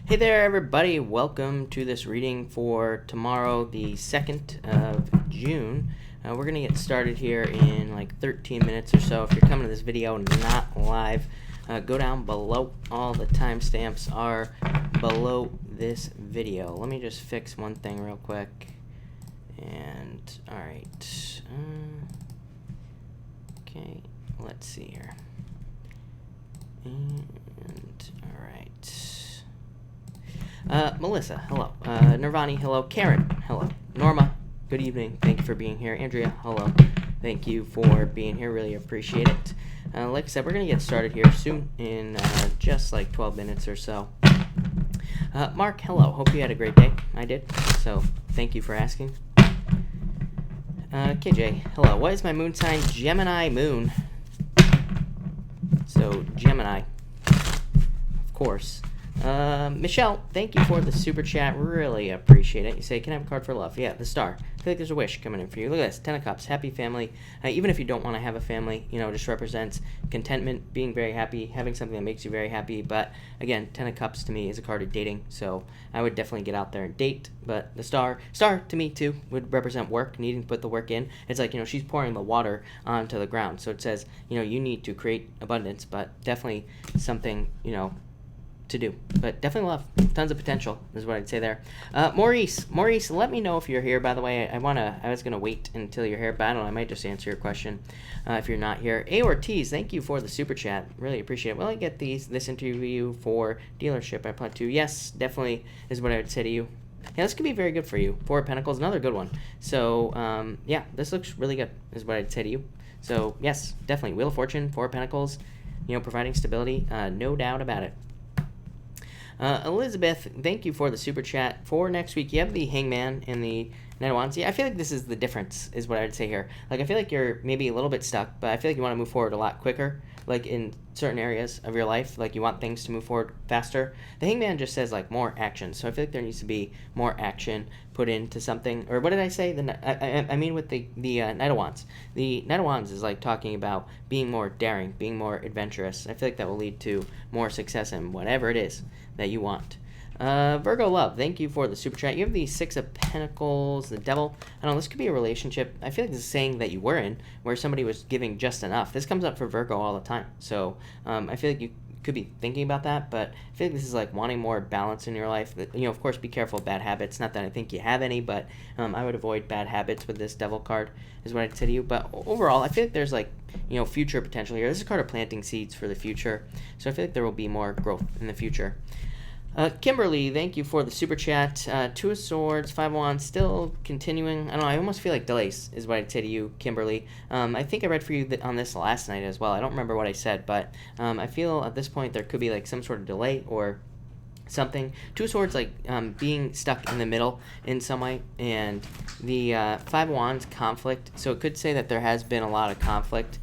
Hey there, everybody. Welcome to this reading for tomorrow, the 2nd of June. We're going to get started here in like 13 minutes or so. If you're coming to this video not live, go down below. All the timestamps are below this video. Let me just fix one thing real quick. And, alright. Okay, let's see here. And, alright. Melissa, hello. Nirvani, hello. Karen, hello. Norma, good evening. Thank you for being here. Andrea, hello. Thank you for being here. Really appreciate it. Like I said, we're going to get started here soon in just like 12 minutes or so. Mark, hello. Hope you had a great day. I did. So thank you for asking. KJ, hello. What is my moon sign? Gemini moon. So Gemini, of course. Michelle, thank you for the super chat. Really appreciate it. You say, can I have a card for love? Yeah, the star. I feel like there's a wish coming in for you. Look at this, 10 of Cups, happy family. Even if you don't want to have a family, just represents contentment, being very happy, having something that makes you very happy. But again, 10 of Cups to me is a card of dating, so I would definitely get out there and date. But the star to me too would represent work, needing to put the work in. It's like, she's pouring the water onto the ground. So it says, you need to create abundance, but definitely something, to do, but definitely love, tons of potential is what I'd say there. Maurice, let me know if you're here. By the way, I was gonna wait until you're here, but I don't know, I might just answer your question if you're not here. A Ortiz, thank you for the super chat, really appreciate it. Will I get this interview for dealership? I plan to. Yes, definitely is what I would say to you. Yeah, this could be very good for you. Four of Pentacles, another good one. So yeah, this looks really good is what I'd say to you. So yes, definitely Wheel of Fortune, Four of Pentacles, providing stability, no doubt about it. Elizabeth, thank you for the super chat. For next week, you have the Hangman and the Knight of Wands. Yeah, I feel like this is the difference, is what I would say here. Like, I feel like you're maybe a little bit stuck, but I feel like you want to move forward a lot quicker, like in certain areas of your life. Like, you want things to move forward faster. The Hangman just says, like, more action. So I feel like there needs to be more action put into something. Or what did I say? I mean with the Knight of Wands. The Knight of Wands is, like, talking about being more daring, being more adventurous. I feel like that will lead to more success in whatever it is that you want. Virgo love, thank you for the super chat. You have the Six of Pentacles, the Devil. I don't know, this could be a relationship. I feel like this is saying that you were in, where somebody was giving just enough. This comes up for Virgo all the time. So I feel like you could be thinking about that, but I feel like this is like wanting more balance in your life. Of course, be careful of bad habits. Not that I think you have any, but I would avoid bad habits with this Devil card, is what I'd say to you. But overall, I feel like there's like, future potential here. This is a card of planting seeds for the future. So I feel like there will be more growth in the future. Kimberly, thank you for the super chat. Two of Swords, Five of Wands, still continuing. I don't know, I almost feel like delays is what I'd say to you, Kimberly. I think I read for you on this last night as well. I don't remember what I said, but I feel at this point there could be like some sort of delay or something. Two of Swords, like being stuck in the middle in some way, and the Five of Wands, conflict. So it could say that there has been a lot of conflict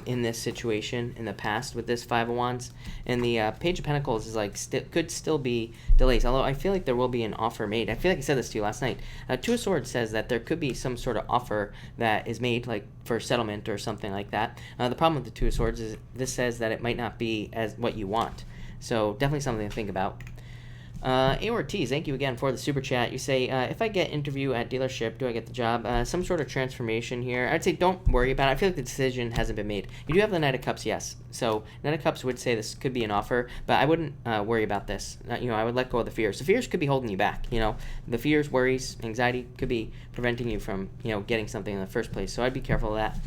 in this situation in the past with this Five of Wands. And the Page of Pentacles is like could still be delays, although I feel like there will be an offer made. I feel like I said this to you last night. Two of Swords says that there could be some sort of offer that is made, like for settlement or something like that. The problem with the Two of Swords is this says that it might not be as what you want. So definitely something to think about. A Ortiz, thank you again for the super chat. You say, if I get interview at dealership, do I get the job? Some sort of transformation here. I'd say don't worry about it. I feel like the decision hasn't been made. You do have the Knight of Cups, yes. So Knight of Cups would say this could be an offer, but I wouldn't worry about this. I would let go of the fears. The fears could be holding you back. The fears, worries, anxiety could be preventing you from, getting something in the first place. So I'd be careful of that.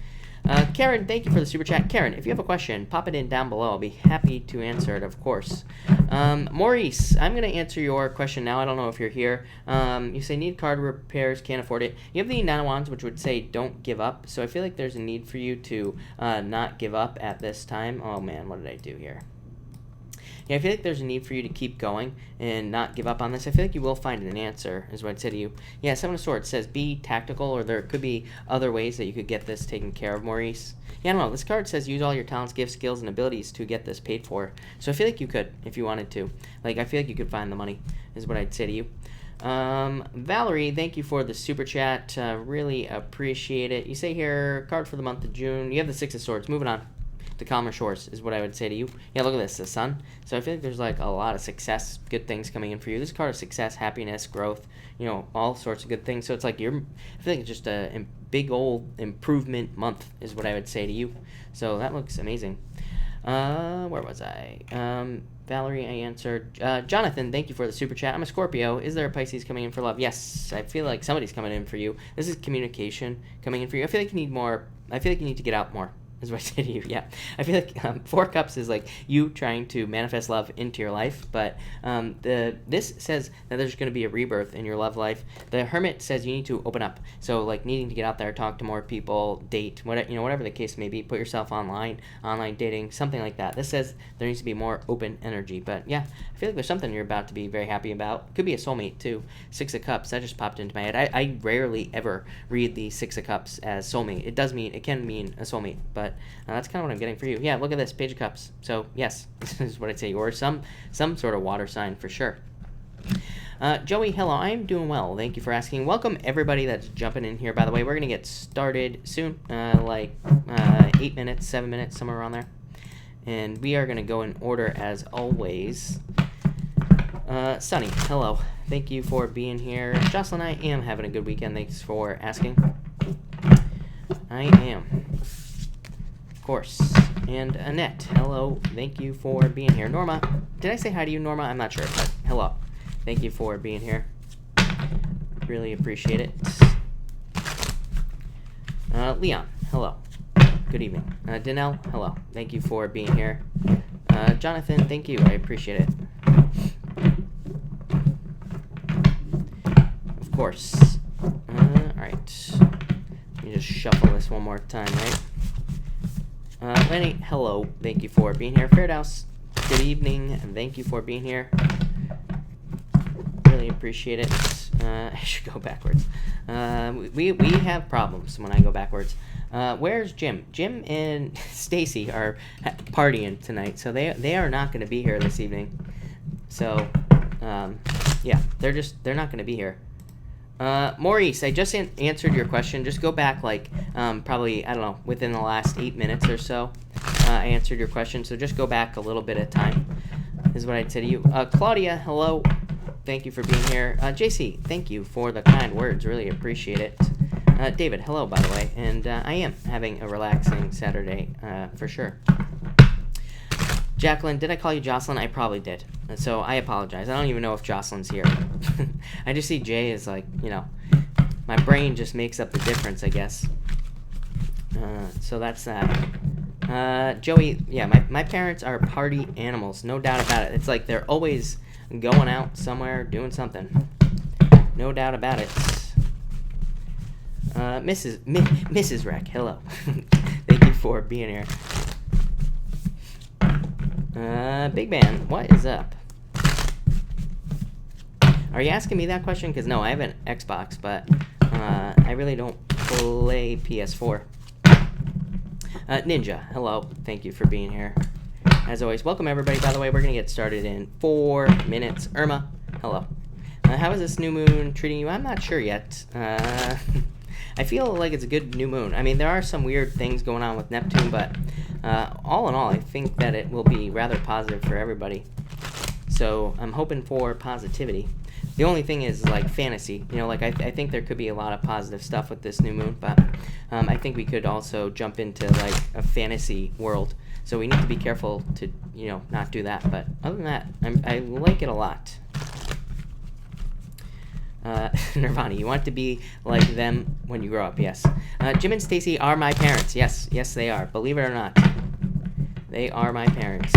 Karen, thank you for the super chat. Karen, if you have a question, pop it in down below. I'll be happy to answer it, of course. Maurice, I'm going to answer your question now. I don't know if you're here. You say need card repairs, can't afford it. You have the Nine of Wands, which would say don't give up. So I feel like there's a need for you to not give up at this time. Oh man, what did I do here? Yeah, I feel like there's a need for you to keep going and not give up on this. I feel like you will find an answer, is what I'd say to you. Yeah, Seven of Swords says be tactical, or there could be other ways that you could get this taken care of, Maurice. Yeah, I don't know. This card says use all your talents, gifts, skills, and abilities to get this paid for. So I feel like you could, if you wanted to. Like, I feel like you could find the money, is what I'd say to you. Valerie, thank you for the super chat. Really appreciate it. You say here, card for the month of June. You have the Six of Swords. Moving on. to calmer shores is what I would say to you. Yeah, look at this, the sun. So I feel like there's like a lot of success, good things coming in for you. This card is success, happiness, growth, you know, all sorts of good things. So it's like I feel like it's just a big old improvement month is what I would say to you. So that looks amazing. Where was I? Valerie, I answered. Jonathan, thank you for the super chat. I'm a Scorpio. Is there a Pisces coming in for love? Yes, I feel like somebody's coming in for you. This is communication coming in for you. I feel like you need more. I feel like you need to get out more. Is what I say to you. Yeah, I feel like 4 Cups is like you trying to manifest love into your life, but this says that there's going to be a rebirth in your love life. The Hermit says you need to open up, so like needing to get out there, talk to more people, date, whatever the case may be, put yourself online dating, something like that. This says there needs to be more open energy, but yeah, I feel like there's something you're about to be very happy about. Could be a soulmate too. 6 of Cups, that just popped into my head. I rarely ever read the 6 of Cups as soulmate. It can mean a soulmate, but that's kind of what I'm getting for you. Yeah, look at this, Page of Cups. So yes, this is what I'd say, or some sort of water sign for sure. Joey, hello, I'm doing well. Thank you for asking. Welcome everybody that's jumping in here. By the way, we're gonna get started soon, 8 minutes, 7 minutes, somewhere around there, and we are gonna go in order as always. Sunny, hello. Thank you for being here. Jocelyn, I am having a good weekend. Thanks for asking. I am. Of course. And Annette, hello. Thank you for being here. Norma, did I say hi to you, Norma? I'm not sure, but hello. Thank you for being here. Really appreciate it. Leon, hello. Good evening. Danelle, hello. Thank you for being here. Jonathan, thank you. I appreciate it. Of course. Alright. Let me just shuffle this one more time, right? Lenny, hello. Thank you for being here. Fairhouse, good evening. Thank you for being here. Really appreciate it. I should go backwards. We have problems when I go backwards. Where's Jim? Jim and Stacy are partying tonight, so they are not going to be here this evening. So, yeah, they're not going to be here. Maurice, I just answered your question. Just go back probably, I don't know, within the last 8 minutes or so. I answered your question, so just go back a little bit at a time is what I'd say to you. Claudia, hello. Thank you for being here. JC, thank you for the kind words. Really appreciate it. David, hello, by the way. And I am having a relaxing Saturday for sure. Jacqueline, did I call you Jocelyn? I probably did. So I apologize. I don't even know if Jocelyn's here. I just see Jay as my brain just makes up the difference, I guess. So that's that. Joey, yeah, my parents are party animals, no doubt about it. It's like they're always going out somewhere, doing something. No doubt about it. Mrs. Rec, hello. Thank you for being here. Big Man, what is up? Are you asking me that question? Because no, I have an Xbox, but I really don't play PS4. Ninja, hello. Thank you for being here. As always, welcome everybody. By the way, we're going to get started in 4 minutes. Irma, hello. How is this new moon treating you? I'm not sure yet. I feel like it's a good new moon. I mean, there are some weird things going on with Neptune, but all in all, I think that it will be rather positive for everybody. So I'm hoping for positivity. The only thing is fantasy. I think there could be a lot of positive stuff with this new moon, but I think we could also jump into a fantasy world. So we need to be careful to not do that. But other than that, I like it a lot. Nirvana, you want to be like them when you grow up, yes. Jim and Stacy are my parents. Yes, they are. Believe it or not. They are my parents.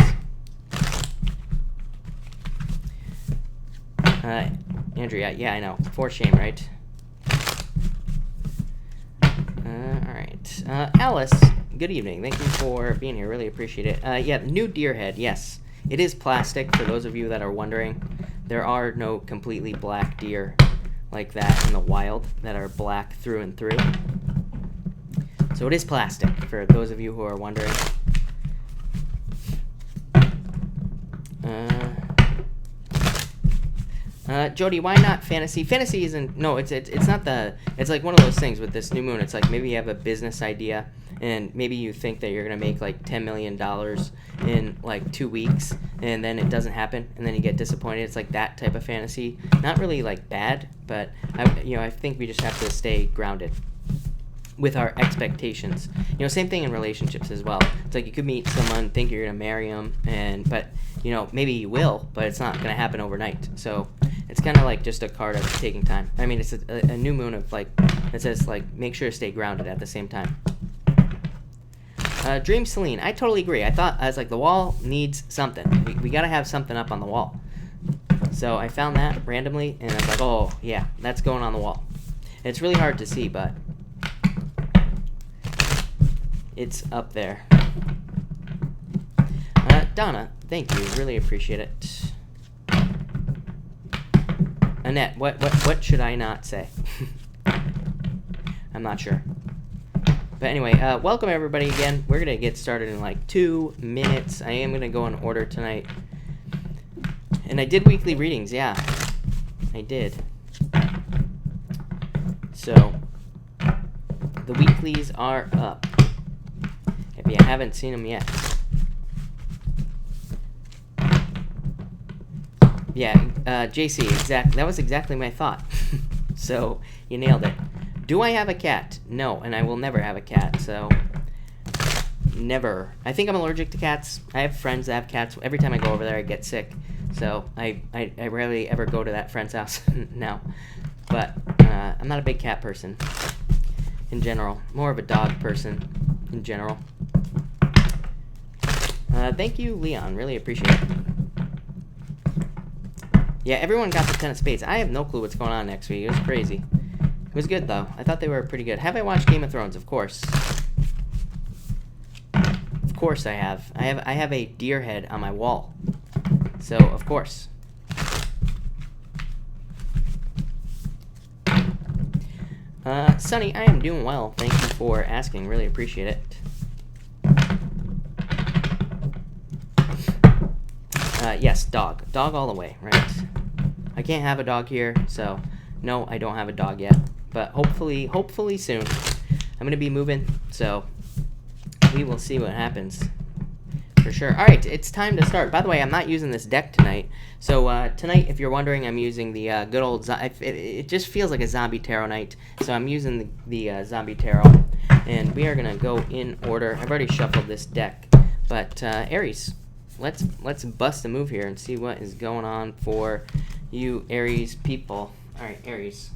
Andrea, yeah, I know. For shame, right? Alright. Alice, good evening. Thank you for being here. Really appreciate it. Yeah, new deer head, yes. It is plastic, for those of you that are wondering. There are no completely black deer like that in the wild that are black through and through. So it is plastic, for those of you who are wondering. Jody, why not fantasy? Fantasy isn't, no, it's not it's like one of those things with this new moon. It's like maybe you have a business idea and maybe you think that you're going to make like $10 million in like 2 weeks, and then it doesn't happen, and then you get disappointed. It's like that type of fantasy. Not really like bad, but I think we just have to stay grounded with our expectations. Same thing in relationships as well. It's like you could meet someone, think you're gonna marry them, but maybe you will, but it's not gonna happen overnight. So it's kind of like just a card of taking time. I mean, it's a new moon of like, it says like make sure to stay grounded at the same time. Dream Celine, I totally agree. I was like, the wall needs something. We gotta have something up on the wall. So I found that randomly, and I was like, oh yeah, that's going on the wall. It's really hard to see, but it's up there. Donna, thank you. Really appreciate it. Annette, what should I not say? I'm not sure. But anyway, welcome everybody again. We're going to get started in like 2 minutes. I am going to go in order tonight. And I did weekly readings, yeah. I did. So, the weeklies are up. If you haven't seen them yet. Yeah, JC, that was exactly my thought. So, you nailed it. Do I have a cat? No, and I will never have a cat, so never. I think I'm allergic to cats. I have friends that have cats. Every time I go over there, I get sick. So I rarely ever go to that friend's house now. But I'm not a big cat person in general. More of a dog person in general. Thank you, Leon. Really appreciate it. Yeah, everyone got the 10 of spades. I have no clue what's going on next week. It was crazy. It was good, though. I thought they were pretty good. Have I watched Game of Thrones? Of course. Of course I have. I have a deer head on my wall. So, of course. Sunny, I am doing well. Thank you for asking. Really appreciate it. Yes, dog. Dog all the way, right? I can't have a dog here, so no, I don't have a dog yet. But hopefully soon. I'm going to be moving, so we will see what happens. For sure. All right, it's time to start. By the way, I'm not using this deck tonight. So tonight, if you're wondering, I'm using the good old... It just feels like a zombie tarot night. So I'm using the zombie tarot. And we are going to go in order. I've already shuffled this deck. But Aries, let's bust a move here and see what is going on for you Aries people. All right, Aries.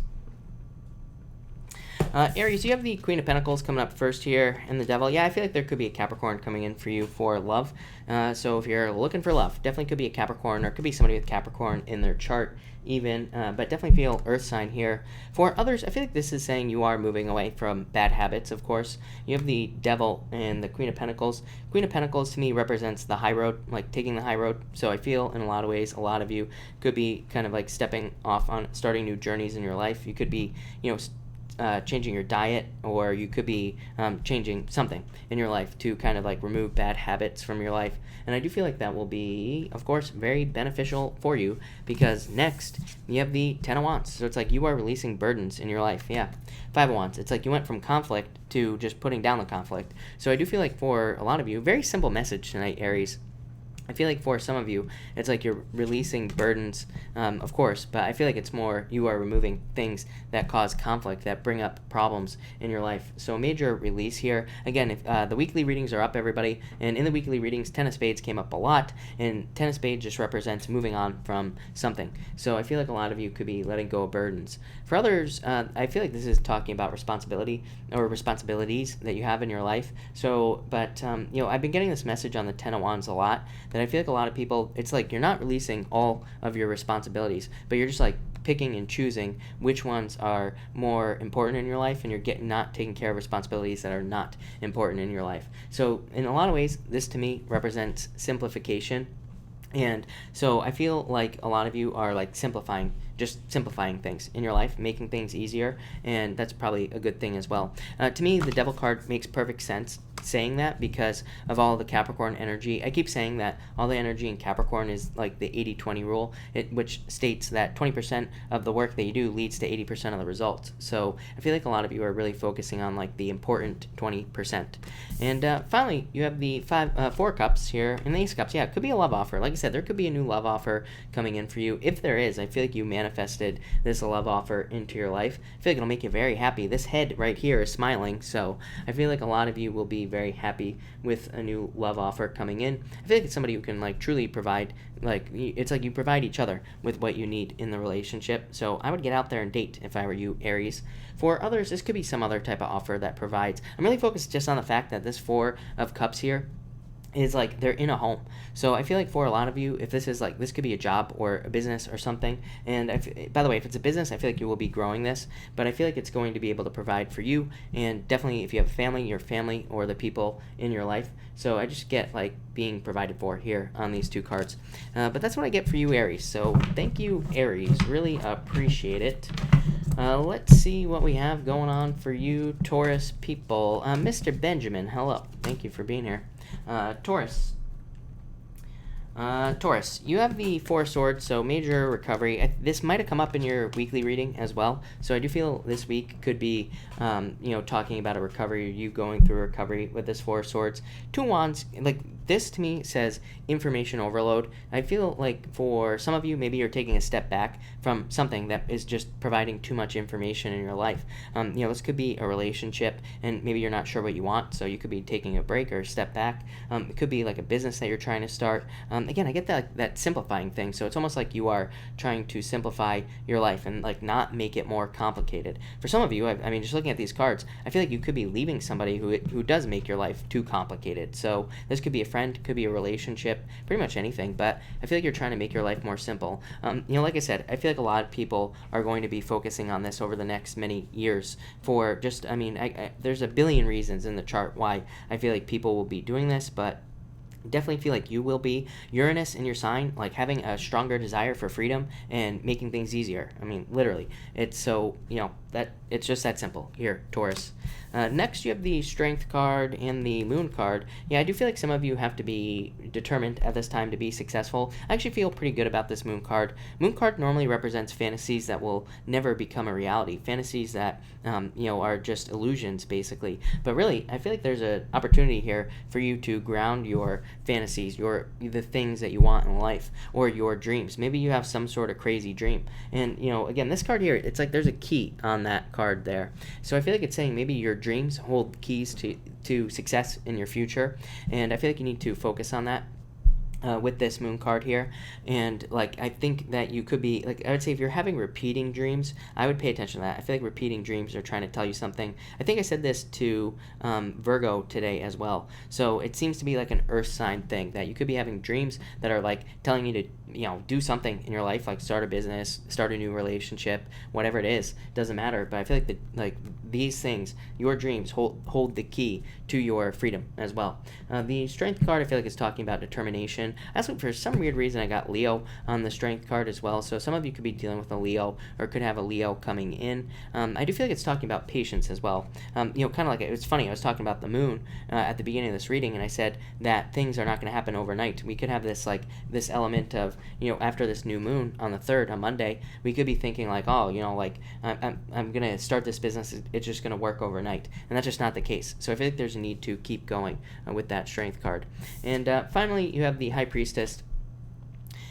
Aries, you have the Queen of Pentacles coming up first here, and the Devil. Yeah, I feel like there could be a Capricorn coming in for you for love. So if you're looking for love, definitely could be a Capricorn, or could be somebody with Capricorn in their chart even, but definitely feel Earth sign here. For others, I feel like this is saying you are moving away from bad habits, of course. You have the Devil and the Queen of Pentacles. Queen of Pentacles, to me, represents the high road, like taking the high road. So I feel, in a lot of ways, a lot of you could be kind of like stepping off on starting new journeys in your life. You could be, changing your diet, or you could be changing something in your life to kind of like remove bad habits from your life. And I do feel like that will be, of course, very beneficial for you, because next you have the 10 of Wands. So it's like you are releasing burdens in your life. Yeah, 5 of Wands. It's like you went from conflict to just putting down the conflict. So I do feel like for a lot of you, very simple message tonight, Aries. I feel like for some of you, it's like you're releasing burdens, of course, but I feel like it's more you are removing things that cause conflict, that bring up problems in your life. So a major release here. Again, if the weekly readings are up, everybody, and in the weekly readings, 10 of Spades came up a lot, and 10 of Spades just represents moving on from something. So I feel like a lot of you could be letting go of burdens. For others, I feel like this is talking about responsibility or responsibilities that you have in your life. So, but, I've been getting this message on the 10 of Wands a lot, that I feel like a lot of people, it's like you're not releasing all of your responsibilities, but you're just like picking and choosing which ones are more important in your life, and you're not taking care of responsibilities that are not important in your life. So in a lot of ways, this to me represents simplification. And so I feel like a lot of you are like simplifying things in your life, making things easier, and that's probably a good thing as well. To me, the Devil card makes perfect sense. saying that because of all the Capricorn energy. I keep saying that all the energy in Capricorn is like the 80-20 rule, which states that 20% of the work that you do leads to 80% of the results. So I feel like a lot of you are really focusing on like the important 20%. And finally, you have the four cups here and the ace of cups. Yeah, it could be a love offer. Like I said, there could be a new love offer coming in for you. If there is, I feel like you manifested this love offer into your life. I feel like it'll make you very happy. This head right here is smiling, so I feel like a lot of you will be very happy with a new love offer coming in. I feel like it's somebody who can like truly provide, like it's like you provide each other with what you need in the relationship. So I would get out there and date if I were you, Aries. For others, this could be some other type of offer that provides. I'm really focused just on the fact that this Four of Cups here is like they're in a home. So I feel like for a lot of you, if this is like, this could be a job or a business or something. And by the way, if it's a business, I feel like you will be growing this, but I feel like it's going to be able to provide for you, and definitely if you have a family, your family or the people in your life. So I just get like being provided for here on these two cards. But that's what I get for you, Aries. So thank you, Aries. Really appreciate it. Let's see what we have going on for you, Taurus people. Mr. Benjamin, hello. Thank you for being here. Taurus. Taurus, you have the Four of Swords, so major recovery. This might have come up in your weekly reading as well. So I do feel this week could be, talking about a recovery, you going through a recovery with this Four of Swords. Two Wands, like this to me says information overload. I feel like for some of you, maybe you're taking a step back from something that is just providing too much information in your life. This could be a relationship, and maybe you're not sure what you want, so you could be taking a break or a step back. It could be like a business that you're trying to start. Again, I get that simplifying thing, so it's almost like you are trying to simplify your life and like not make it more complicated. For some of you, I mean, just looking at these cards, I feel like you could be leaving somebody who does make your life too complicated. So this could be a friend, could be a relationship, pretty much anything, but I feel like you're trying to make your life more simple. Like I said, I feel like a lot of people are going to be focusing on this over the next many years for just, there's a billion reasons in the chart why I feel like people will be doing this, but definitely feel like you will be. Uranus in your sign, like having a stronger desire for freedom and making things easier. I mean, literally. It's so, that it's just that simple here, Taurus. Next, you have the Strength card and the Moon card. Yeah, I do feel like some of you have to be determined at this time to be successful. I actually feel pretty good about this Moon card. Moon card normally represents fantasies that will never become a reality. Fantasies that, are just illusions, basically. But really, I feel like there's an opportunity here for you to ground your fantasies, the things that you want in life, or your dreams. Maybe you have some sort of crazy dream. And, again, this card here, it's like there's a key on that card there. So I feel like it's saying maybe your dreams hold keys to success in your future, and I feel like you need to focus on that with this Moon card here. And like I think that you could be like, I would say if you're having repeating dreams, I would pay attention to that. I feel like repeating dreams are trying to tell you something. I think I said this to Virgo today as well. So it seems to be like an earth sign thing, that you could be having dreams that are like telling you to do something in your life, like start a business, start a new relationship, whatever it is, doesn't matter. But I feel like these things, your dreams hold the key to your freedom as well. The Strength card, I feel like is talking about determination. Also, for some weird reason, I got Leo on the Strength card as well. So some of you could be dealing with a Leo, or could have a Leo coming in. I do feel like it's talking about patience as well. Kind of like, it's funny, I was talking about the moon at the beginning of this reading, and I said that things are not going to happen overnight. We could have this element of, after this new moon on the 3rd, on Monday, we could be thinking like, oh, I'm going to start this business, it's just going to work overnight. And that's just not the case. So I feel like there's a need to keep going with that Strength card. And finally, you have the High Priestess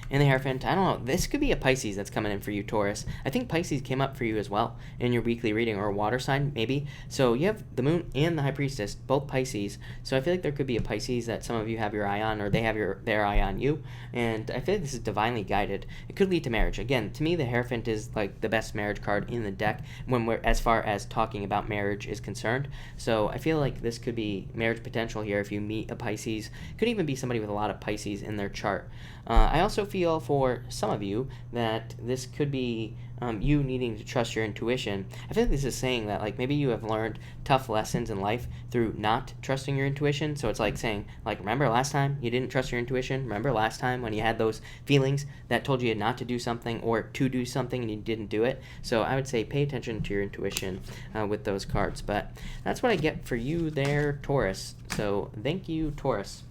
and the Hierophant. I don't know, this could be a Pisces that's coming in for you, Taurus. I think Pisces came up for you as well in your weekly reading, or a water sign, maybe. So you have the Moon and the High Priestess, both Pisces. So I feel like there could be a Pisces that some of you have your eye on, or they have their eye on you. And I feel like this is divinely guided. It could lead to marriage. Again, to me, the Hierophant is like the best marriage card in the deck when we're, as far as talking about marriage is concerned. So I feel like this could be marriage potential here if you meet a Pisces. Could even be somebody with a lot of Pisces in their chart. I also feel feel for some of you that this could be you needing to trust your intuition. I feel like this is saying that like maybe you have learned tough lessons in life through not trusting your intuition. So it's like saying like, remember last time you didn't trust your intuition? Remember last time when you had those feelings that told you not to do something or to do something and you didn't do it? So I would say pay attention to your intuition with those cards. But that's what I get for you there, Taurus. So thank you, Taurus.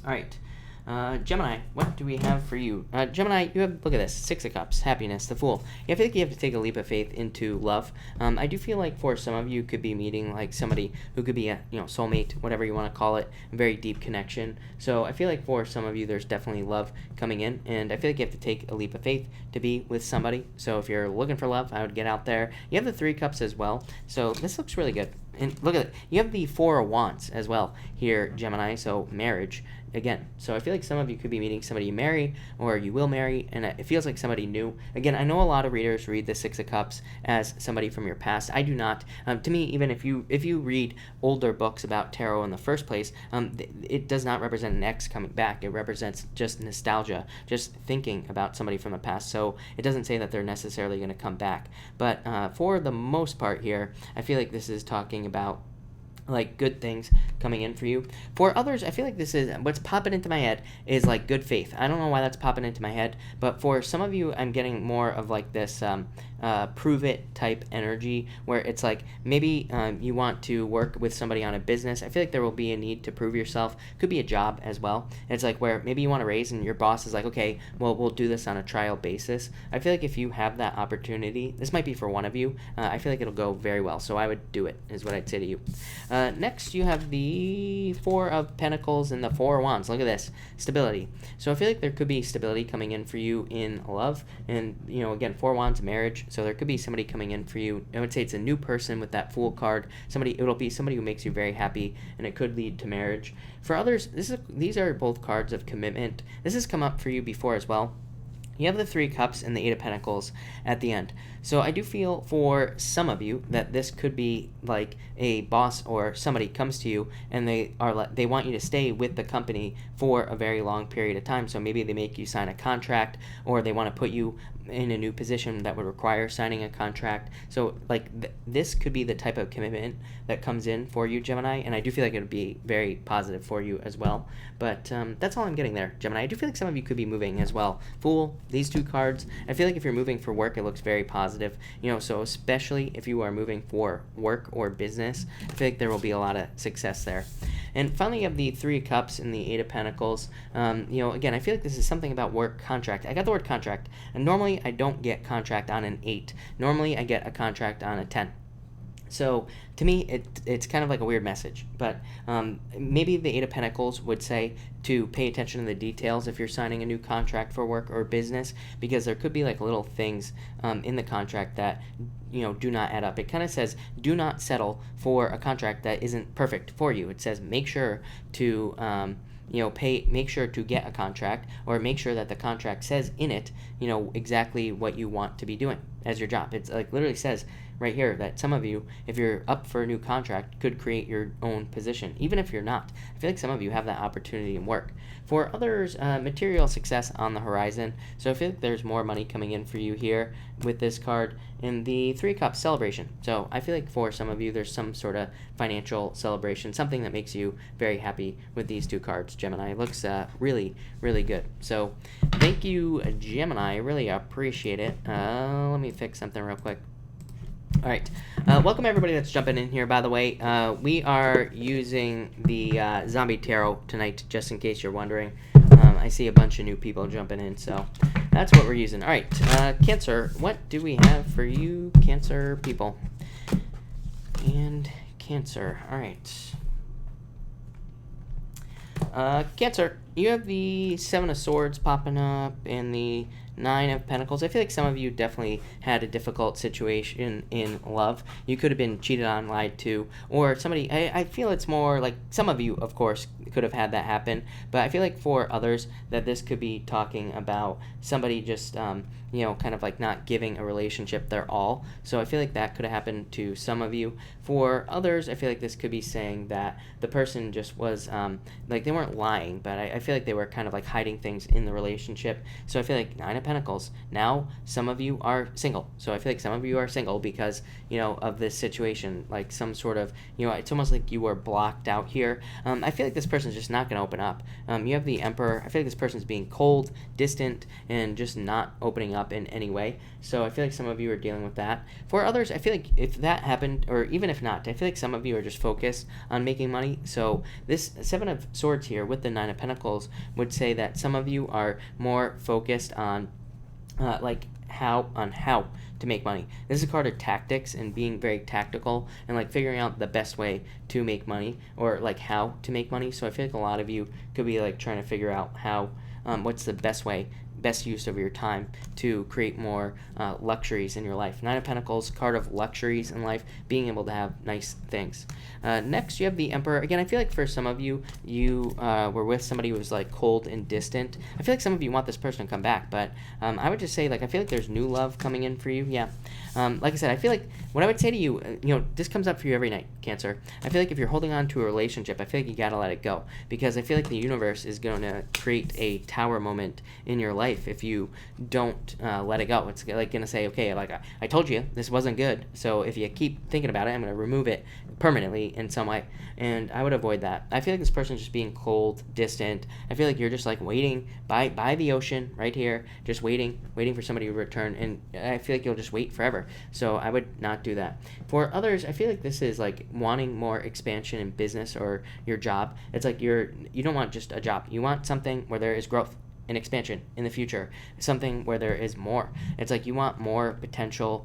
All right. Gemini, what do we have for you? Gemini, you have, look at this, Six of Cups, happiness, the Fool. Yeah, I feel like you have to take a leap of faith into love. I do feel like for some of you could be meeting like somebody who could be a, soulmate, whatever you want to call it, a very deep connection. So I feel like for some of you, there's definitely love coming in, and I feel like you have to take a leap of faith to be with somebody. So if you're looking for love, I would get out there. You have the Three Cups as well, so this looks really good. And look at it, you have the Four of Wands as well here, Gemini, so marriage. Again, so I feel like some of you could be meeting somebody you marry or you will marry, and it feels like somebody new. Again, I know a lot of readers read the Six of Cups as somebody from your past. I do not. To me, even if you read older books about tarot in the first place, it does not represent an ex coming back. It represents just nostalgia, just thinking about somebody from the past. So it doesn't say that they're necessarily going to come back. But for the most part here, I feel like this is talking about like good things coming in for you. For others, I feel like this is what's popping into my head is like good faith. I don't know why that's popping into my head, but for some of you, I'm getting more of like this prove it type energy where it's like maybe you want to work with somebody on a business. I feel like there will be a need to prove yourself. Could be a job as well. It's like where maybe you want to raise and your boss is like, okay, well, we'll do this on a trial basis. I feel like if you have that opportunity, this might be for one of you. I feel like it'll go very well. So I would do it is what I'd say to you. Next, you have the Four of Pentacles and the Four of Wands. Look at this. Stability. So I feel like there could be stability coming in for you in love. And, again, Four of Wands, marriage. So there could be somebody coming in for you. I would say it's a new person with that Fool card. It'll be somebody who makes you very happy, and it could lead to marriage. For others, these are both cards of commitment. This has come up for you before as well. You have the Three Cups and the Eight of Pentacles at the end. So I do feel for some of you that this could be like a boss or somebody comes to you and they want you to stay with the company for a very long period of time. So maybe they make you sign a contract, or they want to put you in a new position that would require signing a contract. So like this could be the type of commitment that comes in for you, Gemini, and I do feel like it would be very positive for you as well. But that's all I'm getting there, Gemini. I do feel like some of you could be moving as well. Fool, these two cards, I feel like if you're moving for work, it looks very positive. So especially if you are moving for work or business, I feel like there will be a lot of success there. And finally, you have the Three of Cups and the Eight of Pentacles. Again, I feel like this is something about work, contract. I got the word contract, and normally I don't get contract on an 8. Normally I get a contract on a 10. So to me, it's kind of like a weird message, but maybe the Eight of Pentacles would say to pay attention to the details if you're signing a new contract for work or business, because there could be like little things in the contract that do not add up. It kind of says do not settle for a contract that isn't perfect for you. It says make sure to make sure to get a contract, or make sure that the contract says in it, exactly what you want to be doing as your job. It's like literally says right here that some of you, if you're up for a new contract, could create your own position, even if you're not. I feel like some of you have that opportunity in work. For others, material success on the horizon. So I feel like there's more money coming in for you here with this card. In the Three Cups, celebration. So I feel like for some of you, there's some sort of financial celebration, something that makes you very happy with these two cards, Gemini. It looks really, really good. So thank you, Gemini. I really appreciate it. Let me fix something real quick. All right. Welcome everybody that's jumping in here, by the way. We are using the Zombie Tarot tonight, just in case you're wondering. I see a bunch of new people jumping in, so that's what we're using. All right, Cancer, what do we have for you, Cancer people? And Cancer, all right. Cancer, you have the Seven of Swords popping up and the Nine of Pentacles. I feel like some of you definitely had a difficult situation in love. You could have been cheated on, lied to, or somebody, I feel it's more like some of you, of course, could have had that happen. But I feel like for others that this could be talking about somebody just kind of like not giving a relationship their all. So I feel like that could have happened to some of you. For others, I feel like this could be saying that the person just was like they weren't lying, but I feel like they were kind of like hiding things in the relationship. So I feel like Nine of Pentacles. Now some of you are single. So I feel like some of you are single because of this situation, like some sort of it's almost like you were blocked out here. I feel like this person's just not going to open up. You have the Emperor. I feel like this person's being cold, distant, and just not opening up in any way. So I feel like some of you are dealing with that. For others, I feel like if that happened, or even if not, I feel like some of you are just focused on making money. So this Seven of Swords here with the Nine of Pentacles would say that some of you are more focused on how to make money. This is a card of tactics and being very tactical and like figuring out the best way to make money, or like how to make money. So I feel like a lot of you could be like trying to figure out how what's the best use of your time to create more luxuries in your life. Nine of Pentacles, card of luxuries in life, being able to have nice things. Next, you have the Emperor. Again, I feel like for some of you, you were with somebody who was like cold and distant. I feel like some of you want this person to come back, but I would just say like I feel like there's new love coming in for you. Yeah. Like I said, I feel like what I would say to you, this comes up for you every night, Cancer. I feel like if you're holding on to a relationship, I feel like you gotta let it go, because I feel like the universe is going to create a tower moment in your life if you don't let it go. It's like going to say, okay, like I told you this wasn't good, so if you keep thinking about it, I'm going to remove it permanently in some way, and I would avoid that. I feel like this person's just being cold, distant. I feel like you're just like waiting by the ocean right here, just waiting for somebody to return, and I feel like you'll just wait forever. So I would not do that. For others, I feel like this is like wanting more expansion in business or your job. It's like you don't want just a job. You want something where there is growth and expansion in the future, something where there is more. It's like you want more potential,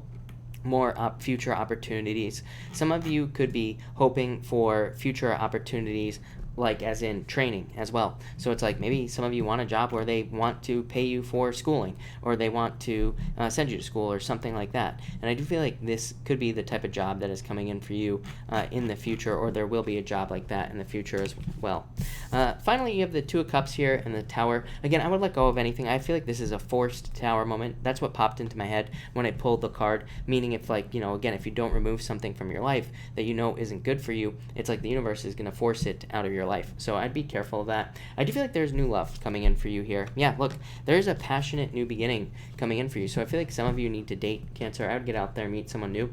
more future opportunities. Some of you could be hoping for future opportunities, like as in training as well. So it's like maybe some of you want a job where they want to pay you for schooling, or they want to send you to school or something like that. And I do feel like this could be the type of job that is coming in for you in the future, or there will be a job like that in the future as well. Finally, you have the Two of Cups here and the Tower. Again, I would let go of anything. I feel like this is a forced Tower moment. That's what popped into my head when I pulled the card, meaning if like, again, if you don't remove something from your life that isn't good for you, it's like the universe is going to force it out of your life. So I'd be careful of that. I do feel like there's new love coming in for you here. Yeah, look, there's a passionate new beginning coming in for you. So I feel like some of you need to date, Cancer. I would get out there and meet someone new.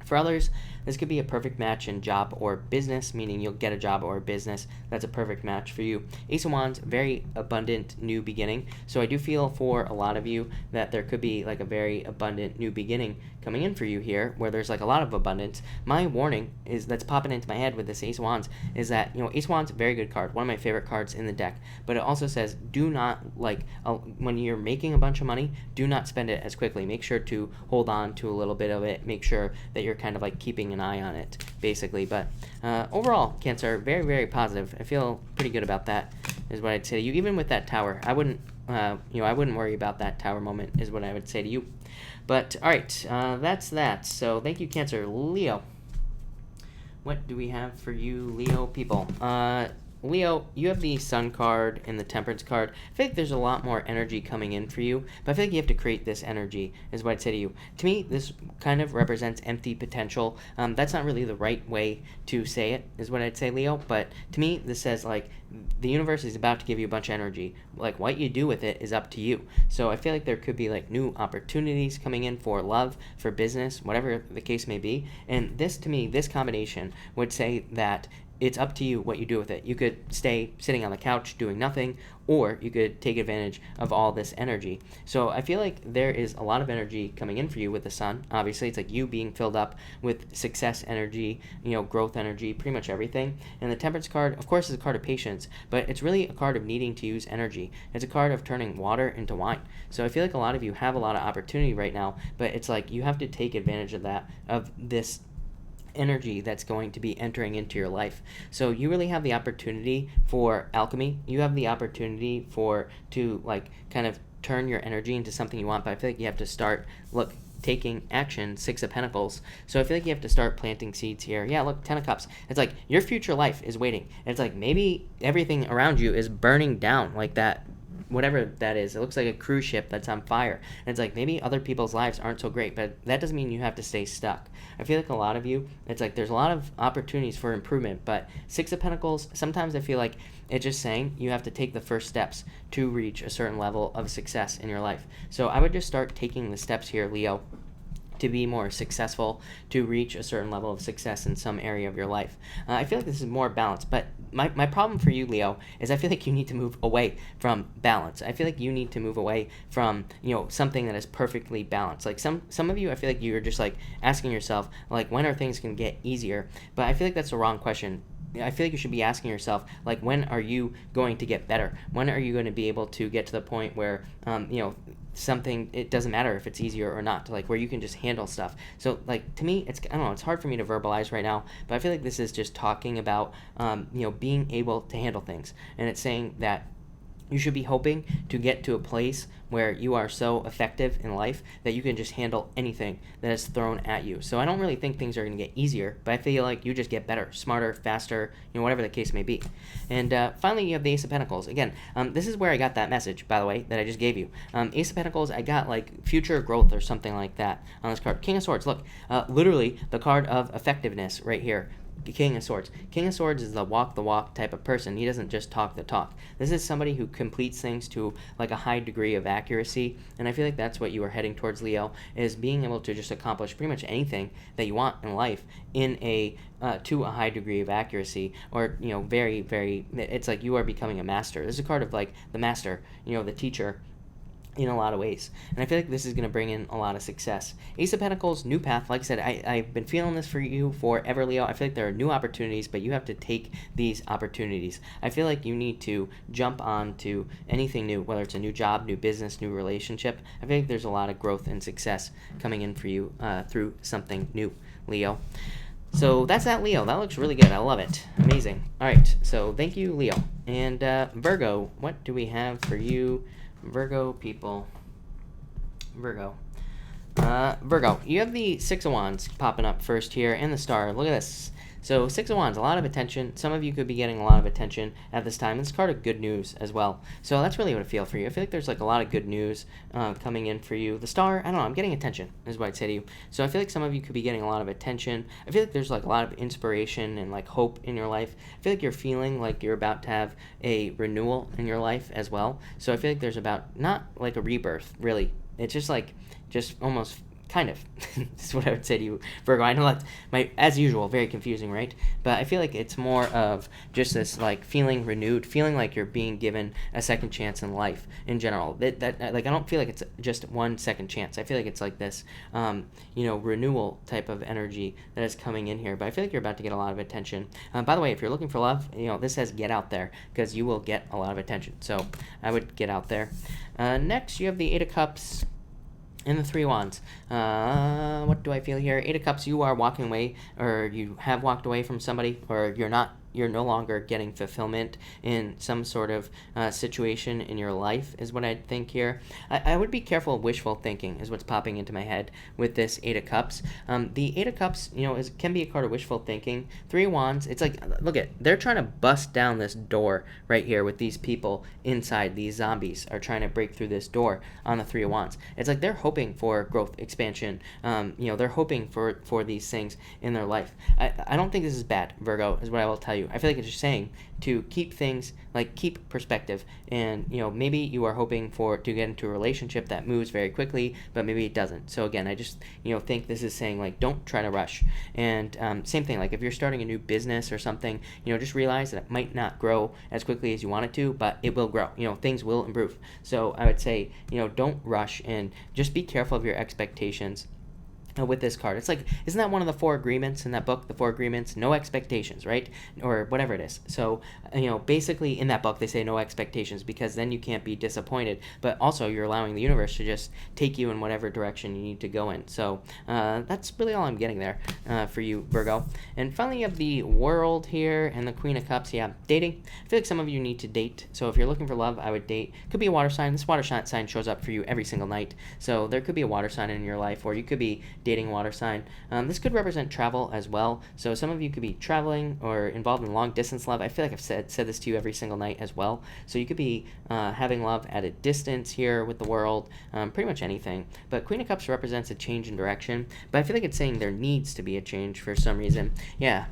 For others, this could be a perfect match in job or business, meaning you'll get a job or a business that's a perfect match for you. Ace of Wands, very abundant new beginning. So I do feel for a lot of you that there could be like a very abundant new beginning coming in for you here, where there's like a lot of abundance. My warning is that's popping into my head with this Ace of Wands is that, Ace of Wands, very good card, one of my favorite cards in the deck, but it also says do not, when you're making a bunch of money, do not spend it as quickly. Make sure to hold on to a little bit of it. Make sure that you're kind of like keeping an eye on it, basically. But overall, Cancer, very, very positive. I feel pretty good about that, is what I'd say to you. Even with that Tower, I wouldn't worry about that Tower moment, is what I would say to you. But all right, that's that. So thank you, Cancer. Leo, what do we have for you, Leo people? Leo, you have the Sun card and the Temperance card. I feel like there's a lot more energy coming in for you, but I feel like you have to create this energy, is what I'd say to you. To me, this kind of represents empty potential. That's not really the right way to say it, is what I'd say, Leo, but to me, this says, like, the universe is about to give you a bunch of energy. Like, what you do with it is up to you. So I feel like there could be, like, new opportunities coming in for love, for business, whatever the case may be. And this, to me, this combination would say that it's up to you what you do with it. You could stay sitting on the couch doing nothing, or you could take advantage of all this energy. So I feel like there is a lot of energy coming in for you with the Sun. Obviously, it's like you being filled up with success energy, growth energy, pretty much everything. And the Temperance card, of course, is a card of patience, but it's really a card of needing to use energy. It's a card of turning water into wine. So I feel like a lot of you have a lot of opportunity right now, but it's like you have to take advantage of this energy that's going to be entering into your life. So you really have the opportunity for alchemy. You have the opportunity to like kind of turn your energy into something you want, but I feel like you have to start, look, taking action, Six of Pentacles. So I feel like you have to start planting seeds here. Yeah, look, Ten of Cups. It's like your future life is waiting. It's like maybe everything around you is burning down like that, whatever that is. It looks like a cruise ship that's on fire. And it's like maybe other people's lives aren't so great, but that doesn't mean you have to stay stuck. I feel like a lot of you, it's like there's a lot of opportunities for improvement, but Six of Pentacles, sometimes I feel like it's just saying you have to take the first steps to reach a certain level of success in your life. So I would just start taking the steps here, Leo, to be more successful, to reach a certain level of success in some area of your life. I feel like this is more balanced, but my problem for you, Leo, is I feel like you need to move away from balance. I feel like you need to move away from, something that is perfectly balanced. Like some of you, I feel like you're just like asking yourself, like, when are things going to get easier? But I feel like that's the wrong question. I feel like you should be asking yourself, like, when are you going to get better? When are you going to be able to get to the point where, something, it doesn't matter if it's easier or not, like where you can just handle stuff. So like, to me, I don't know, it's hard for me to verbalize right now, but I feel like this is just talking about, being able to handle things. And it's saying that you should be hoping to get to a place where you are so effective in life that you can just handle anything that is thrown at you. So I don't really think things are going to get easier, but I feel like you just get better, smarter, faster, whatever the case may be. And finally, you have the Ace of Pentacles. Again, this is where I got that message, by the way, that I just gave you. Ace of Pentacles, I got like future growth or something like that on this card. King of Swords, look, literally the card of effectiveness right here. King of Swords. King of Swords is the walk type of person. He doesn't just talk the talk. This is somebody who completes things to like a high degree of accuracy, and I feel like that's what you are heading towards, Leo, is being able to just accomplish pretty much anything that you want in life in to a high degree of accuracy, or very, very, it's like you are becoming a master. This is a card of like the master, the teacher, in a lot of ways. And I feel like this is going to bring in a lot of success. Ace of Pentacles, new path. Like I said, I've been feeling this for you forever, Leo. I feel like there are new opportunities, but you have to take these opportunities. I feel like you need to jump on to anything new, whether it's a new job, new business, new relationship. I feel like there's a lot of growth and success coming in for you through something new, Leo. So that's that, Leo. That looks really good. I love it. Amazing. All right. So thank you, Leo. And Virgo, what do we have for you? Virgo people. Virgo, you have the Six of Wands popping up first here, and the Star. Look at this. So Six of Wands, a lot of attention. Some of you could be getting a lot of attention at this time. This card of good news as well. So that's really what I feel for you. I feel like there's like a lot of good news coming in for you. The Star, I don't know, I'm getting attention is what I'd say to you. So I feel like some of you could be getting a lot of attention. I feel like there's like a lot of inspiration and like hope in your life. I feel like you're feeling like you're about to have a renewal in your life as well. So I feel like there's about, not like a rebirth, really. It's just like, almost kind of. This is what I would say to you, Virgo. I know that's, as usual, very confusing, right? But I feel like it's more of just this, like, feeling renewed, feeling like you're being given a second chance in life in general. That like, I don't feel like it's just one second chance. I feel like it's like this, renewal type of energy that is coming in here. But I feel like you're about to get a lot of attention. By the way, if you're looking for love, this says get out there, because you will get a lot of attention. So I would get out there. Next, you have the Eight of Cups and the Three of Wands. What do I feel here? Eight of Cups, you are walking away, or you have walked away from somebody, or you're no longer getting fulfillment in some sort of situation in your life, is what I think here. I would be careful of wishful thinking, is what's popping into my head with this Eight of Cups. The Eight of Cups, can be a card of wishful thinking. Three of Wands, it's like, look at, they're trying to bust down this door right here with these people inside. These zombies are trying to break through this door on the Three of Wands. It's like they're hoping for growth, expansion. They're hoping for these things in their life. I don't think this is bad, Virgo, is what I will tell you. I feel like it's just saying to keep things, like, keep perspective, and maybe you are hoping to get into a relationship that moves very quickly, but maybe it doesn't. So again, I just think this is saying, like, don't try to rush. And same thing, like if you're starting a new business or something, just realize that it might not grow as quickly as you want it to, but it will grow. Things will improve. So I would say, don't rush, and just be careful of your expectations. with this card. It's like, isn't that one of the 4 agreements in that book, the 4 agreements? No expectations, right? Or whatever it is. So, basically in that book they say no expectations, because then you can't be disappointed, but also you're allowing the universe to just take you in whatever direction you need to go in. So that's really all I'm getting there for you, Virgo. And finally, you have the World here and the Queen of Cups. Yeah, dating. I feel like some of you need to date. So if you're looking for love, I would date. Could be a water sign. This water sign shows up for you every single night. So there could be a water sign in your life, or you could be dating water sign. This could represent travel as well. So some of you could be traveling or involved in long distance love. I feel like I've said this to you every single night as well. So you could be having love at a distance here with the World, pretty much anything. But Queen of Cups represents a change in direction. But I feel like it's saying there needs to be a change for some reason. Yeah,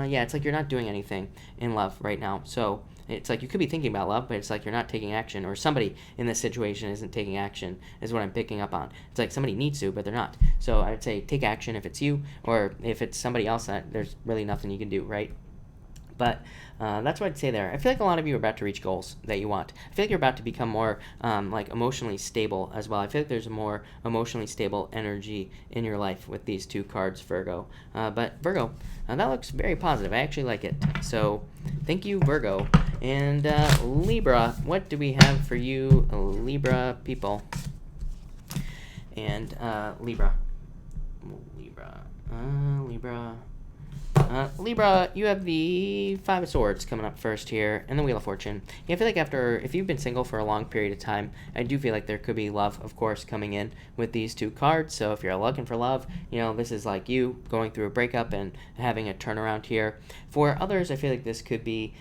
it's like you're not doing anything in love right now. So it's like you could be thinking about love, but it's like you're not taking action, or somebody in this situation isn't taking action, is what I'm picking up on. It's like somebody needs to, but they're not. So I would say take action if it's you, or if it's somebody else, that there's really nothing you can do, right? But that's what I'd say there. I feel like a lot of you are about to reach goals that you want. I feel like you're about to become more emotionally stable as well. I feel like there's a more emotionally stable energy in your life with these 2 cards, Virgo. But Virgo, that looks very positive. I actually like it. So thank you, Virgo. And Libra, what do we have for you, Libra people? And Libra. Libra, you have the 5 of Swords coming up first here, and the Wheel of Fortune. Yeah, I feel like if you've been single for a long period of time, I do feel like there could be love, of course, coming in with these 2 cards. So if you're looking for love, this is like you going through a breakup and having a turnaround here. For others, I feel like this could be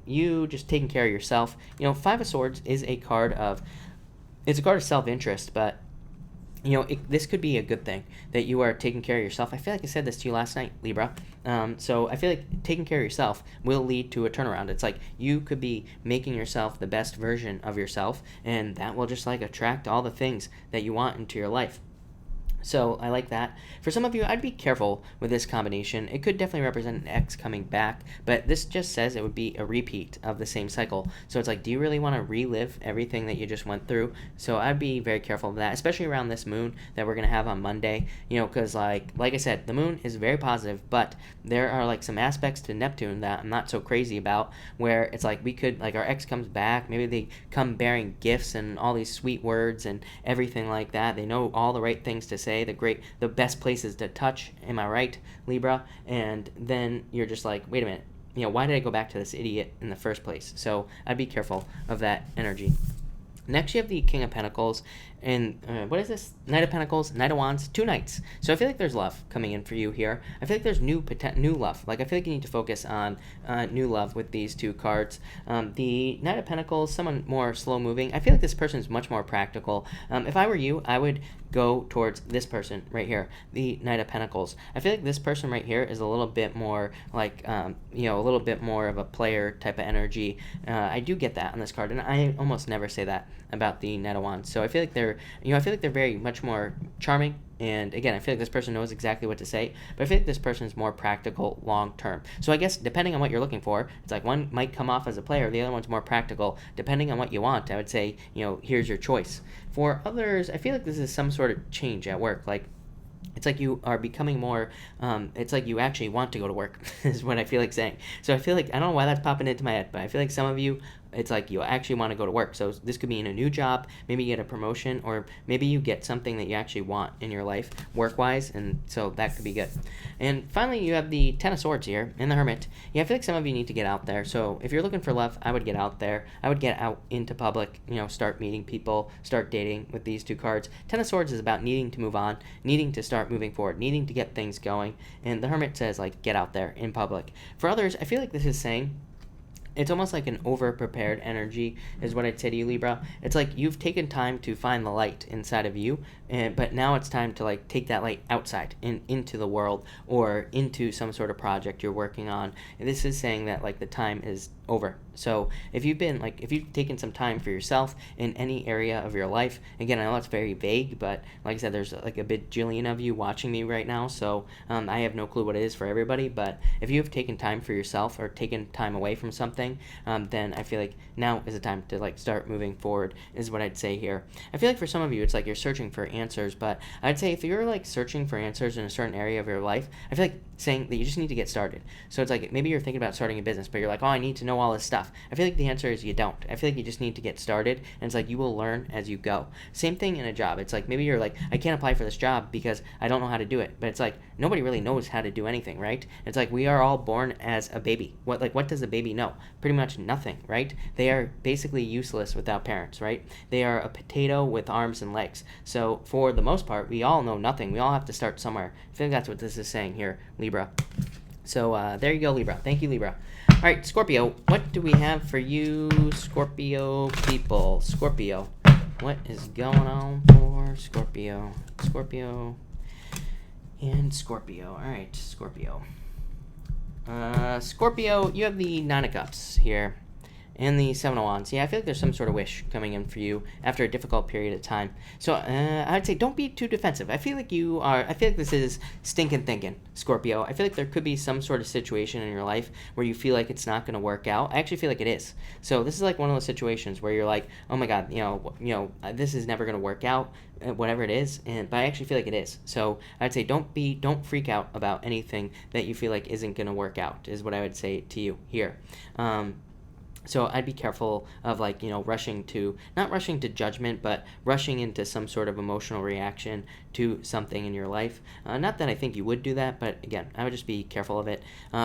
you just taking care of yourself. 5 of Swords is a card of self-interest, but this could be a good thing that you are taking care of yourself. I feel like I said this to you last night, Libra. So I feel like taking care of yourself will lead to a turnaround. It's like you could be making yourself the best version of yourself, and that will just like attract all the things that you want into your life. So I like that. For some of you, I'd be careful with this combination. It could definitely represent an ex coming back, but this just says it would be a repeat of the same cycle. So it's like, do you really want to relive everything that you just went through? So I'd be very careful of that, especially around this moon that we're going to have on Monday, because like I said, the moon is very positive, but there are like some aspects to Neptune that I'm not so crazy about, where it's like we could, like our ex comes back, maybe they come bearing gifts and all these sweet words and everything like that. They know all the right things to say, the best places to touch, am I right, Libra? And then you're just like, wait a minute, why did I go back to this idiot in the first place? So I'd be careful of that energy. Next, you have the King of Pentacles, and what is this? Knight of Pentacles, Knight of Wands, 2 knights. So I feel like there's love coming in for you here. I feel like there's new love. Like I feel like you need to focus on new love with these 2 cards. The Knight of Pentacles, someone more slow moving. I feel like this person is much more practical. If I were you, I would go towards this person right here, the Knight of Pentacles. I feel like this person right here is a little bit more like, a little bit more of a player type of energy. I do get that on this card, and I almost never say that about the Knight of Wands. So I feel like they're very much more charming. And again, I feel like this person knows exactly what to say, but I feel like this person is more practical long term. So I guess depending on what you're looking for, it's like one might come off as a player, the other one's more practical. Depending on what you want, I would say, here's your choice. For others, I feel like this is some sort of change at work. Like, it's like you are becoming more, it's like you actually want to go to work, is what I feel like saying. So I feel like, I don't know why that's popping into my head, but I feel like some of you, it's like you actually want to go to work. So this could be in a new job, maybe you get a promotion, or maybe you get something that you actually want in your life, work-wise, and so that could be good. And finally, you have the Ten of Swords here, and the Hermit. Yeah, I feel like some of you need to get out there. So if you're looking for love, I would get out there. I would get out into public, start meeting people, start dating with these 2 cards. Ten of Swords is about needing to move on, needing to start moving forward, needing to get things going, and the Hermit says, like, get out there in public. For others, I feel like this is saying, it's almost like an over-prepared energy is what I'd say to you, Libra. It's like you've taken time to find the light inside of you, but now it's time to like take that light outside and into the world or into some sort of project you're working on. And this is saying that like the time is over. So if you've taken some time for yourself in any area of your life, again, I know it's very vague, but like I said, there's like a bajillion of you watching me right now, so I have no clue what it is for everybody, but if you have taken time for yourself or taken time away from something, then I feel like now is the time to like start moving forward, is what I'd say here. I feel like for some of you, it's like you're searching for answers, but I'd say if you're like searching for answers in a certain area of your life, I feel like saying that you just need to get started. So it's like maybe you're thinking about starting a business, but you're like, oh, I need to know all this stuff. I feel like the answer is you don't. I feel like you just need to get started, and it's like you will learn as you go. Same thing in a job. It's like maybe you're like, I can't apply for this job because I don't know how to do it. But it's like nobody really knows how to do anything, right? It's like we are all born as a baby. What does a baby know? Pretty much nothing, right? They are basically useless without parents, right? They are a potato with arms and legs. So for the most part, we all know nothing. We all have to start somewhere. I feel like that's what this is saying here, Libra. So there you go, Libra. Thank you, Libra. All right, Scorpio, what do we have for you, Scorpio people? Scorpio, what is going on for Scorpio? Scorpio and Scorpio. All right, Scorpio. Scorpio, you have the Nine of Cups here and the Seven of Wands. Yeah, I feel like there's some sort of wish coming in for you after a difficult period of time. So I'd say don't be too defensive. I feel like this is stinking thinking, Scorpio. I feel like there could be some sort of situation in your life where you feel like it's not going to work out. I actually feel like it is. So this is like one of those situations where you're like, oh my God, this is never going to work out, whatever it is. But I actually feel like it is. So I'd say don't freak out about anything that you feel like isn't going to work out, is what I would say to you here. So I'd be careful of not rushing to judgment, but rushing into some sort of emotional reaction to something in your life. Not that I think you would do that, but again, I would just be careful of it.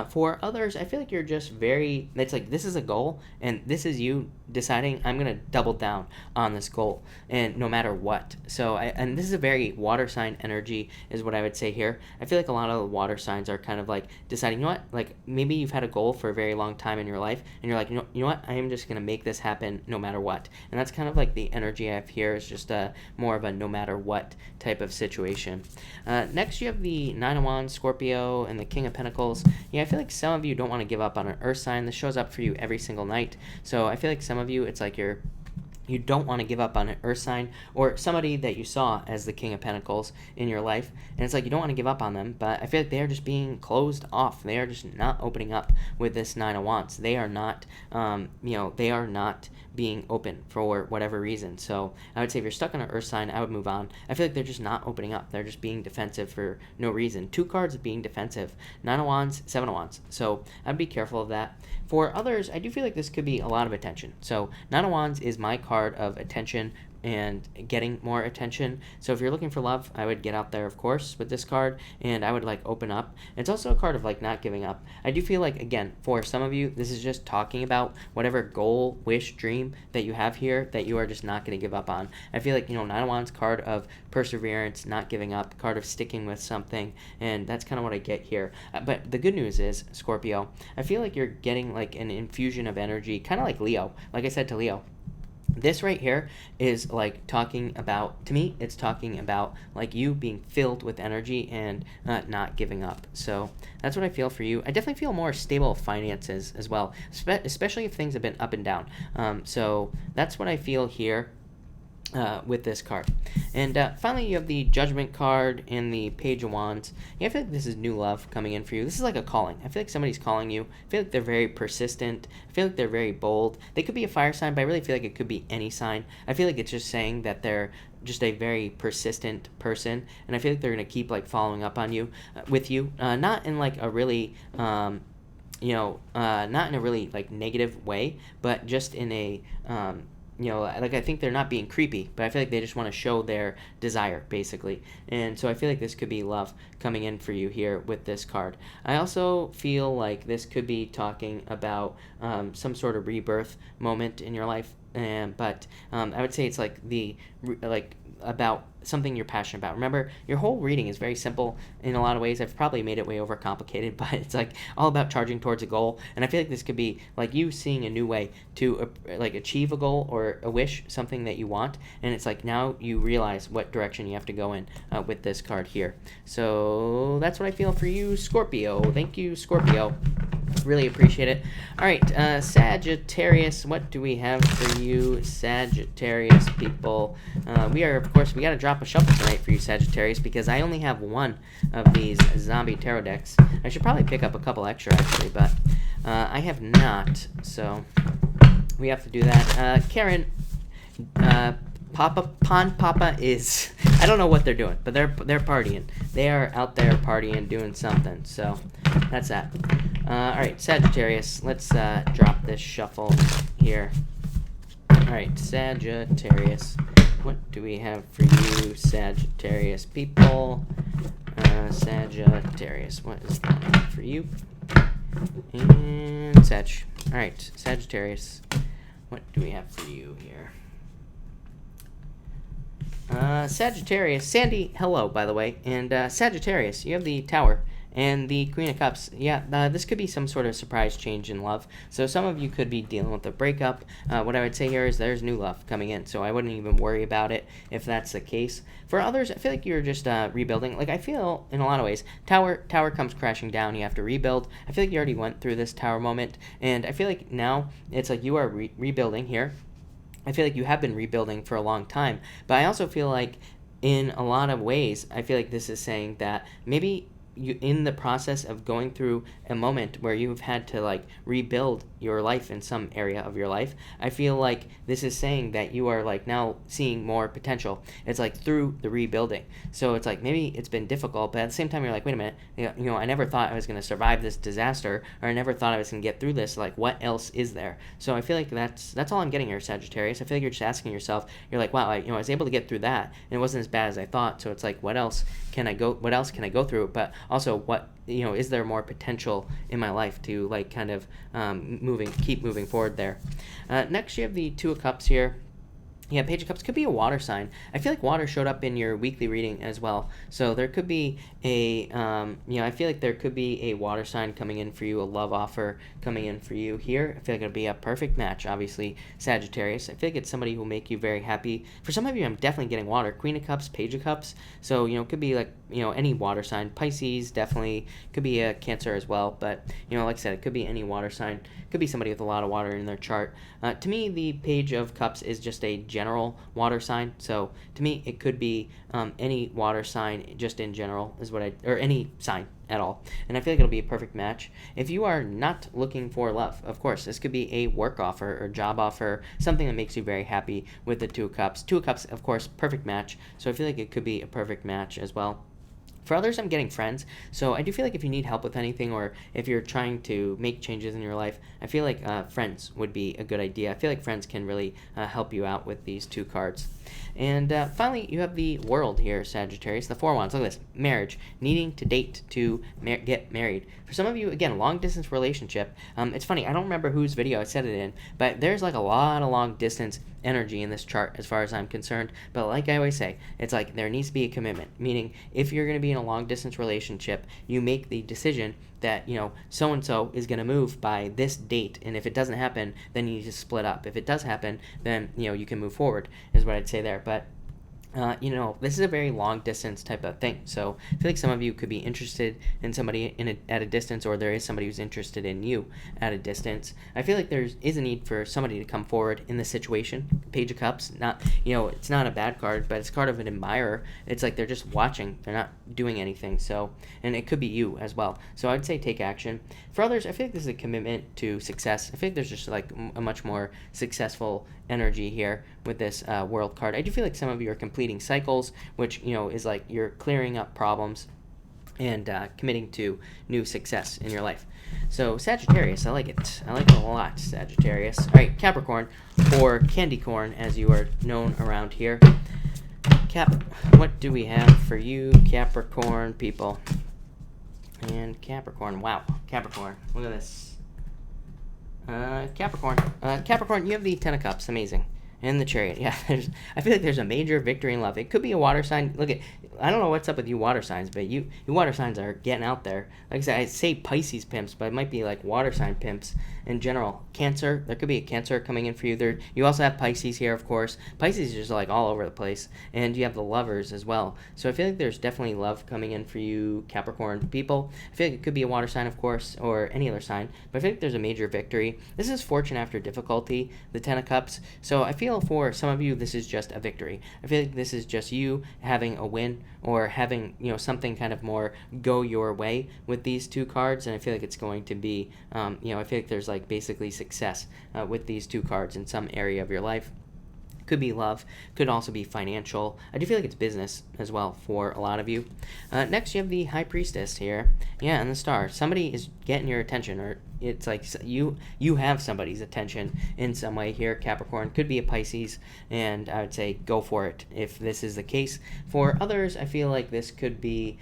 For others, I feel like you're just it's like this is a goal, and this is you deciding I'm going to double down on this goal, and no matter what. So, and this is a very water sign energy, is what I would say here. I feel like a lot of the water signs are kind of like deciding, like maybe you've had a goal for a very long time in your life, and you're like, you know what, I am just going to make this happen no matter what. And that's kind of like the energy I have here, is just more of a no matter what type of situation. Next, you have the Nine of Wands, Scorpio, and the King of Pentacles. Yeah, I feel like some of you don't want to give up on an earth sign. This shows up for you every single night. So I feel like some of you, it's like you don't want to give up on an earth sign or somebody that you saw as the King of Pentacles in your life. And it's like you don't want to give up on them, but I feel like they are just being closed off. They are just not opening up with this Nine of Wands. They are not, they are not being open for whatever reason. So I would say if you're stuck on an earth sign, I would move on. I feel like they're just not opening up. They're just being defensive for no reason. 2 cards of being defensive. Nine of Wands, Seven of Wands. So I'd be careful of that. For others, I do feel like this could be a lot of attention. So Nine of Wands is my card of attention and getting more attention. So if you're looking for love, I would get out there, of course, with this card, and I would open up. It's also a card of not giving up. I do feel like, again, for some of you, this is just talking about whatever goal, wish, dream that you have here that you are just not going to give up on. I feel like, Nine of Wands, card of perseverance, not giving up, card of sticking with something, and that's kind of what I get here. But the good news is, Scorpio, I feel like you're getting an infusion of energy, kind of like Leo. Like I said to Leo, this right here is talking about, to me, it's talking about you being filled with energy and not giving up. So that's what I feel for you. I definitely feel more stable finances as well, especially if things have been up and down. So that's what I feel here with this card. And finally, you have the Judgment card and the Page of Wands. Yeah, I feel like this is new love coming in for you. This is like a calling. I feel like somebody's calling you. I feel like they're very persistent. I feel like they're very bold. They could be a fire sign, but I really feel like it could be any sign. I feel like it's just saying that they're just a very persistent person, and I feel like they're going to keep following up on you, with you, not in a really not in a really negative way, but just in a I think they're not being creepy, but I feel like they just want to show their desire, basically. And so I feel like this could be love coming in for you here with this card. I also feel like this could be talking about some sort of rebirth moment in your life. But I would say it's about something you're passionate about. Remember, your whole reading is very simple in a lot of ways. I've probably made it way overcomplicated, but it's all about charging towards a goal. And I feel like this could be you seeing a new way to achieve a goal or a wish, something that you want. And it's now you realize what direction you have to go in with this card here. So that's what I feel for you, Scorpio. Thank you, Scorpio. Really appreciate it. All right, Sagittarius, what do we have for you, Sagittarius people? We got to drop a shuffle tonight for you, Sagittarius, because I only have one of these zombie tarot decks. I should probably pick up a couple extra, actually, but I have not, so we have to do that. Karen, Papa is, I don't know what they're doing, but they're partying. They are out there partying, doing something. So that's that. All right, Sagittarius, let's drop this shuffle here. All right, Sagittarius, what do we have for you, Sagittarius people? Sagittarius, what is that for you? And Sag. All right, Sagittarius, what do we have for you here? Sagittarius, Sandy, hello, by the way, and Sagittarius, you have the Tower and the Queen of Cups. Yeah, this could be some sort of surprise change in love. So some of you could be dealing with a breakup. What I would say here is there's new love coming in, so I wouldn't even worry about it if that's the case. For others, I feel like you're just rebuilding. Like, I feel, in a lot of ways, Tower comes crashing down. You have to rebuild. I feel like you already went through this Tower moment, and I feel like now it's like you are rebuilding here. I feel like you have been rebuilding for a long time, but I also feel like in a lot of ways, I feel like this is saying that maybe you, in the process of going through a moment where you've had to like rebuild your life in some area of your life, I feel like this is saying that you are like now seeing more potential. It's like through the rebuilding. So it's like maybe it's been difficult, but at the same time you're like, wait a minute, I never thought I was going to survive this disaster, or I never thought I was going to get through this. Like, what else is there? So I feel like that's all I'm getting here, Sagittarius. I feel like you're just asking yourself, you're like, wow, I was able to get through that, and it wasn't as bad as I thought. So it's like, what else can I go through? But also, what is there more potential in my life to like kind of keep moving forward there? Next, you have the Two of Cups here. Yeah, Page of Cups could be a water sign. I feel like water showed up in your weekly reading as well. So there could be I feel like there could be a water sign coming in for you, a love offer coming in for you here. I feel like it'll be a perfect match, obviously, Sagittarius. I feel like it's somebody who will make you very happy. For some of you, I'm definitely getting water. Queen of Cups, Page of Cups. So, it could be like, any water sign. Pisces, definitely. Could be a Cancer as well. But, like I said, it could be any water sign. Could be somebody with a lot of water in their chart. To me, the Page of Cups is just a general water sign. So to me, it could be any water sign just in general or any sign at all. And I feel like it'll be a perfect match. If you are not looking for love, of course, this could be a work offer or job offer, something that makes you very happy with the Two of Cups. Two of Cups, of course, perfect match. So I feel like it could be a perfect match as well. For others, I'm getting friends. So I do feel like if you need help with anything, or if you're trying to make changes in your life, I feel like friends would be a good idea. I feel like friends can really help you out with these two cards. And finally, you have the World here, Sagittarius. The Four of Wands. Look at this. Marriage. Needing to date to get married. For some of you, again, long-distance relationship. It's funny. I don't remember whose video I said it in, but there's like a lot of long-distance energy in this chart as far as I'm concerned. But like I always say, it's like there needs to be a commitment. Meaning, if you're going to be in a long-distance relationship, you make the decision that, so-and-so is going to move by this date, and if it doesn't happen, then you just split up. If it does happen, then, you can move forward, is what I'd say there. But this is a very long distance type of thing. So I feel like some of you could be interested in somebody at a distance, or there is somebody who's interested in you at a distance. I feel like there is a need for somebody to come forward in this situation. Page of Cups, it's not a bad card, but it's a card of an admirer. It's like they're just watching. They're not doing anything. So, and it could be you as well. So I'd say take action. For others, I feel like this is a commitment to success. I feel like there's just like a much more successful energy here with this World card. I do feel like some of you are completing cycles, which is like you're clearing up problems and committing to new success in your life. So Sagittarius, I like it. I like it a lot, Sagittarius. All right, Capricorn, or Candy Corn as you are known around here. What do we have for you, Capricorn people? And Capricorn, wow, Capricorn, look at this. Capricorn, you have the Ten of Cups, amazing. And the Chariot. Yeah, I feel like there's a major victory in love. It could be a water sign. Look at, I don't know what's up with you water signs, but you water signs are getting out there. Like I said, I say Pisces pimps, but it might be like water sign pimps in general. Cancer, there could be a Cancer coming in for you. There, you also have Pisces here, of course. Pisces is just like all over the place, and you have the Lovers as well. So I feel like there's definitely love coming in for you, Capricorn people. I feel like it could be a water sign, of course, or any other sign, but I feel like there's a major victory. This is fortune after difficulty, the Ten of Cups. So I feel for some of you, this is just a victory. I feel like this is just you having a win, or having, something kind of more go your way with these two cards. And I feel like it's going to be, I feel like there's like basically success with these two cards in some area of your life. Could be love, could also be financial. I do feel like it's business as well for a lot of you. Next, you have the High Priestess here. Yeah, and the Star. Somebody is getting your attention, or it's like you have somebody's attention in some way here, Capricorn. Could be a Pisces, and I would say go for it if this is the case. For others, I feel like this could be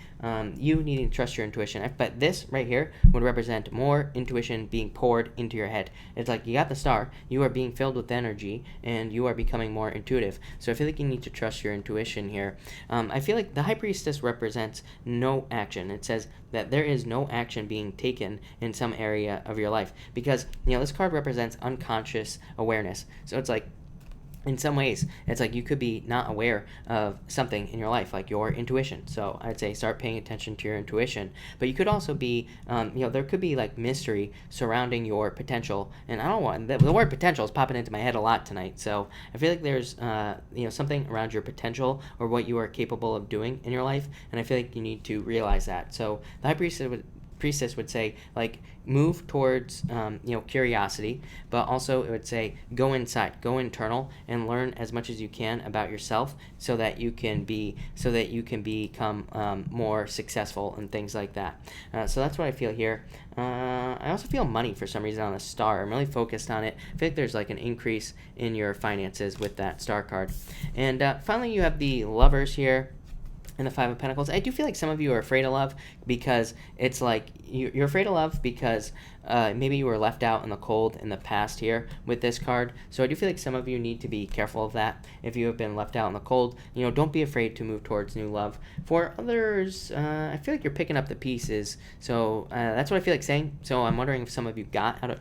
you needing to trust your intuition. But this right here would represent more intuition being poured into your head. It's like you got the Star, you are being filled with energy, and you are becoming more intuitive. So I feel like you need to trust your intuition here. I feel like the High Priestess represents no action. It says that there is no action being taken in some area of your life, because this card represents unconscious awareness. So it's like, in some ways, it's like you could be not aware of something in your life, like your intuition. So I'd say start paying attention to your intuition. But you could also be, there could be like mystery surrounding your potential. And I don't want, the word potential is popping into my head a lot tonight. So I feel like there's, something around your potential or what you are capable of doing in your life. And I feel like you need to realize that. So the High Priestess would say, like, move towards curiosity, but also it would say go inside, go internal, and learn as much as you can about yourself, so that you can become more successful and things like that. So that's what I feel here. I also feel money for some reason on the Star. I'm really focused on it. I feel like there's like an increase in your finances with that Star card. And finally, you have the Lovers here and the Five of Pentacles. I do feel like some of you are afraid of love, because it's like you're afraid of love because maybe you were left out in the cold in the past here with this card. So I do feel like some of you need to be careful of that. If you have been left out in the cold, don't be afraid to move towards new love. For others, I feel like you're picking up the pieces. So that's what I feel like saying. So I'm wondering if some of you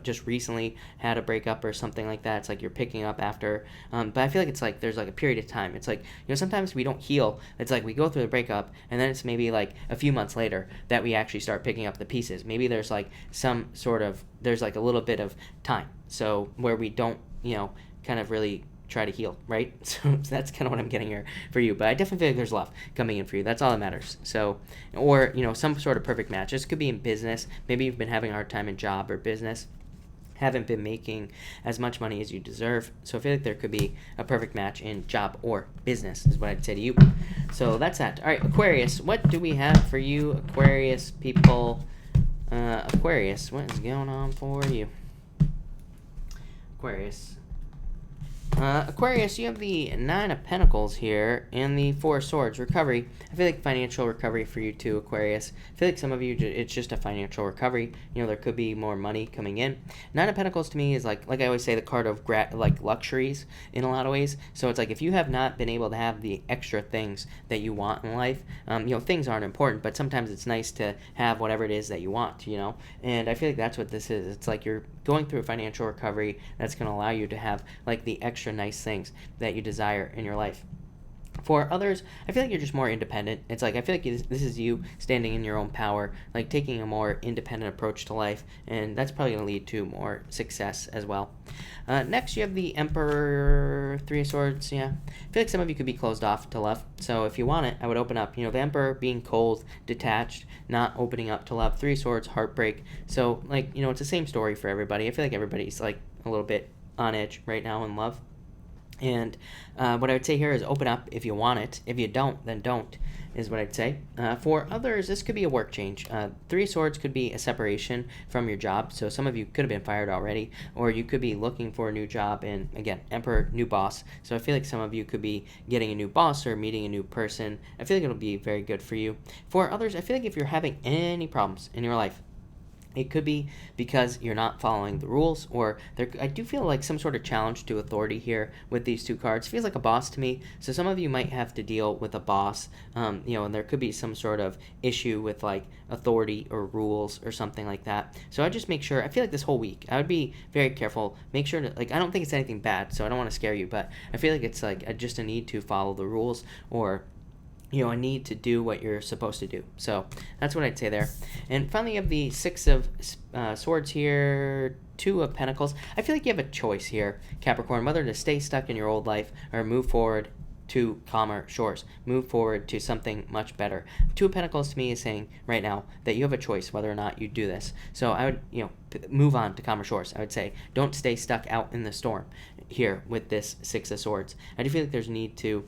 just recently had a breakup or something like that. It's like you're picking up after. But I feel like it's like there's like a period of time. It's like, sometimes we don't heal. It's like we go through the breakup, and then it's maybe like a few months later that we actually start picking up the pieces. Maybe there's like there's like a little bit of time, so where we don't kind of really try to heal, right? So that's kind of what I'm getting here for you. But I definitely feel like there's love coming in for you. That's all that matters. So, or some sort of perfect match. This could be in business. Maybe you've been having a hard time in job or business, haven't been making as much money as you deserve. So I feel like there could be a perfect match in job or business, is what I'd say to you. So that's that. All right, Aquarius, what do we have for you, Aquarius people? Aquarius, what is going on for you? Aquarius. Aquarius, you have the Nine of Pentacles here and the Four of Swords, recovery. I feel like financial recovery for you too, Aquarius. I feel like some of you, it's just a financial recovery. There could be more money coming in. Nine of Pentacles to me is like I always say, the card of like luxuries in a lot of ways. So it's like if you have not been able to have the extra things that you want in life, things aren't important, but sometimes it's nice to have whatever it is that you want, And I feel like that's what this is. It's like you're going through a financial recovery that's going to allow you to have like the extra nice things that you desire in your life. For others, I feel like you're just more independent. It's like I feel like this is you standing in your own power, like taking a more independent approach to life, and that's probably going to lead to more success as well. Next, you have the Emperor, Three of Swords. Yeah, I feel like some of you could be closed off to love. So if you want it, I would open up. The Emperor being cold, detached, not opening up to love. Three of Swords, heartbreak. So it's the same story for everybody. I feel like everybody's like a little bit on edge right now in love. And what I would say here is open up if you want it. If you don't, then don't, is what I'd say. For others, this could be a work change. Three of Swords could be a separation from your job. So some of you could have been fired already, or you could be looking for a new job. And again, Emperor, new boss. So I feel like some of you could be getting a new boss or meeting a new person. I feel like it'll be very good for you. For others, I feel like if you're having any problems in your life, It could be because you're not following the rules, or I do feel like some sort of challenge to authority here with these two cards. Feels like a boss to me. So some of you might have to deal with a boss, and there could be some sort of issue with like authority or rules or something like that. So I just make sure. I feel like this whole week I would be very careful. Make sure to I don't think it's anything bad, so I don't want to scare you, but I feel like it's like just a need to follow the rules, or a need to do what you're supposed to do. So that's what I'd say there. And finally, you have the Six of Swords here, Two of Pentacles. I feel like you have a choice here, Capricorn, whether to stay stuck in your old life or move forward to calmer shores, move forward to something much better. Two of Pentacles to me is saying right now that you have a choice whether or not you do this. So I would, move on to calmer shores. I would say don't stay stuck out in the storm here with this Six of Swords. I do feel like there's a need to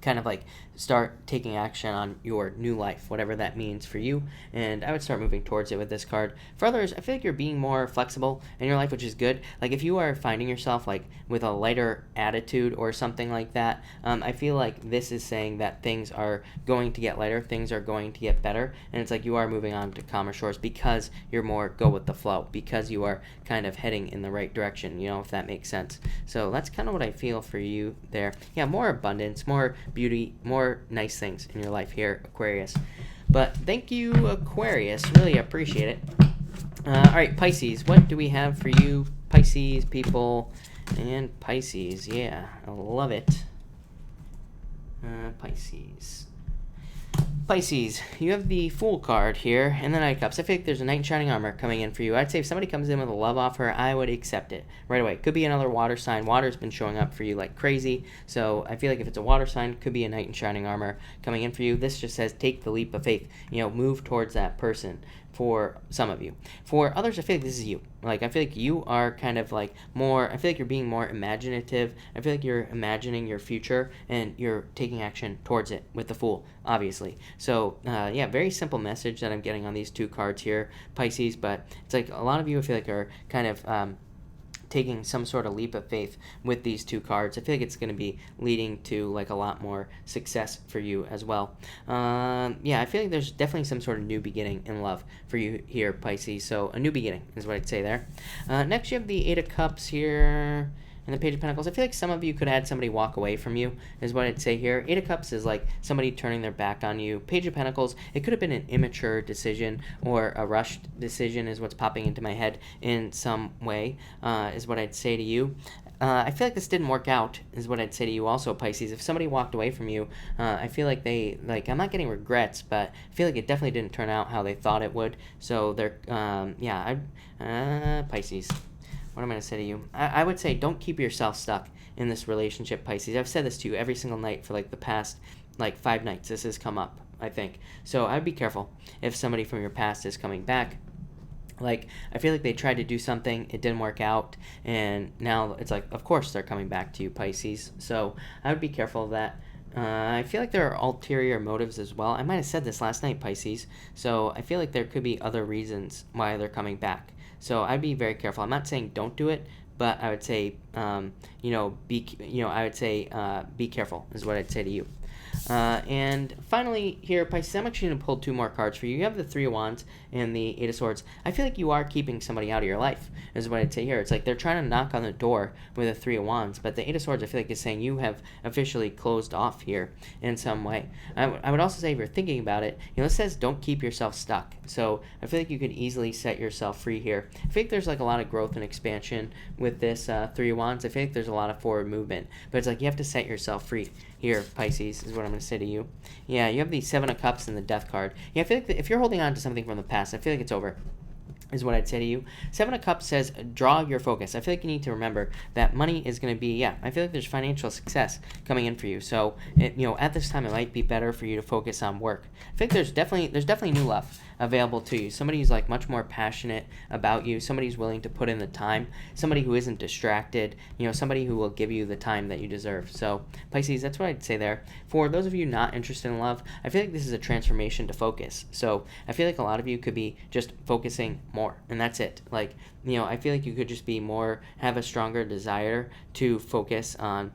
kind of like start taking action on your new life, whatever that means for you, and I would start moving towards it with this card. For others, I feel like you're being more flexible in your life, which is good. Like if you are finding yourself like with a lighter attitude or something like that, I feel like this is saying that things are going to get lighter, things are going to get better, and it's like you are moving on to calmer shores because you're more go with the flow, because you are kind of heading in the right direction, if that makes sense. So that's kind of what I feel for you there. Yeah, more abundance, more beauty, more nice things in your life here, Aquarius. But thank you, Aquarius. Really appreciate it. All right, Pisces. What do we have for you, Pisces people? And Pisces, yeah, I love it. Pisces, you have the Fool card here, and the Knight of Cups. I feel like there's a knight in shining armor coming in for you. I'd say if somebody comes in with a love offer, I would accept it right away. Could be another water sign. Water's been showing up for you like crazy, so I feel like if it's a water sign, could be a knight in shining armor coming in for you. This just says take the leap of faith. Move towards that person. For some of you. For others, I feel like this is you. Like, I feel like you are kind of like more, I feel like you're being more imaginative. I feel like you're imagining your future and you're taking action towards it with the Fool, obviously. So, yeah, very simple message that I'm getting on these two cards here, Pisces, but it's like a lot of you, I feel like, are kind of taking some sort of leap of faith with these two cards. I feel like it's going to be leading to like a lot more success for you as well. Yeah, I feel like there's definitely some sort of new beginning in love for you here, Pisces. So a new beginning is what I'd say there. Next, you have the Eight of Cups here. And the Page of Pentacles, I feel like some of you could have had somebody walk away from you, is what I'd say here. Eight of Cups is like somebody turning their back on you. Page of Pentacles, it could have been an immature decision or a rushed decision is what's popping into my head in some way, is what I'd say to you. I feel like this didn't work out, is what I'd say to you also, Pisces. If somebody walked away from you, I feel like I'm not getting regrets, but I feel like it definitely didn't turn out how they thought it would. So they're, Pisces. What am I going to say to you? I would say don't keep yourself stuck in this relationship, Pisces. I've said this to you every single night for like the past 5 nights. This has come up, I think. So I would be careful if somebody from your past is coming back. Like, I feel like they tried to do something, it didn't work out, and now it's like, of course they're coming back to you, Pisces. So I would be careful of that. I feel like there are ulterior motives as well. I might have said this last night, Pisces. So I feel like there could be other reasons why they're coming back. So I'd be very careful. I'm not saying don't do it, but I would say, be careful is what I'd say to you. And finally here, Pisces, I'm actually going to pull 2 more cards for you. You have the Three of Wands and the Eight of Swords. I feel like you are keeping somebody out of your life, is what I'd say here. It's like they're trying to knock on the door with the Three of Wands, but the Eight of Swords, I feel like is saying you have officially closed off here in some way. I would also say, if you're thinking about it, it says don't keep yourself stuck. So I feel like you could easily set yourself free here. I think there's like a lot of growth and expansion with this Three of Wands. I feel like there's a lot of forward movement, but it's like you have to set yourself free here, Pisces, is what I'm going to say to you. Yeah, you have the Seven of Cups and the Death card. Yeah, I feel like if you're holding on to something from the past, I feel like it's over, is what I'd say to you. Seven of Cups says draw your focus. I feel like you need to remember that money is going to be, I feel like there's financial success coming in for you. So, at this time, it might be better for you to focus on work. I think there's definitely new love available to you. Somebody who's like much more passionate about you, somebody who's willing to put in the time, somebody who isn't distracted, somebody who will give you the time that you deserve. So Pisces, that's what I'd say there. For those of you not interested in love, I feel like this is a transformation to focus. So I feel like a lot of you could be just focusing more, and that's it. Like, I feel like you could just be more, have a stronger desire to focus on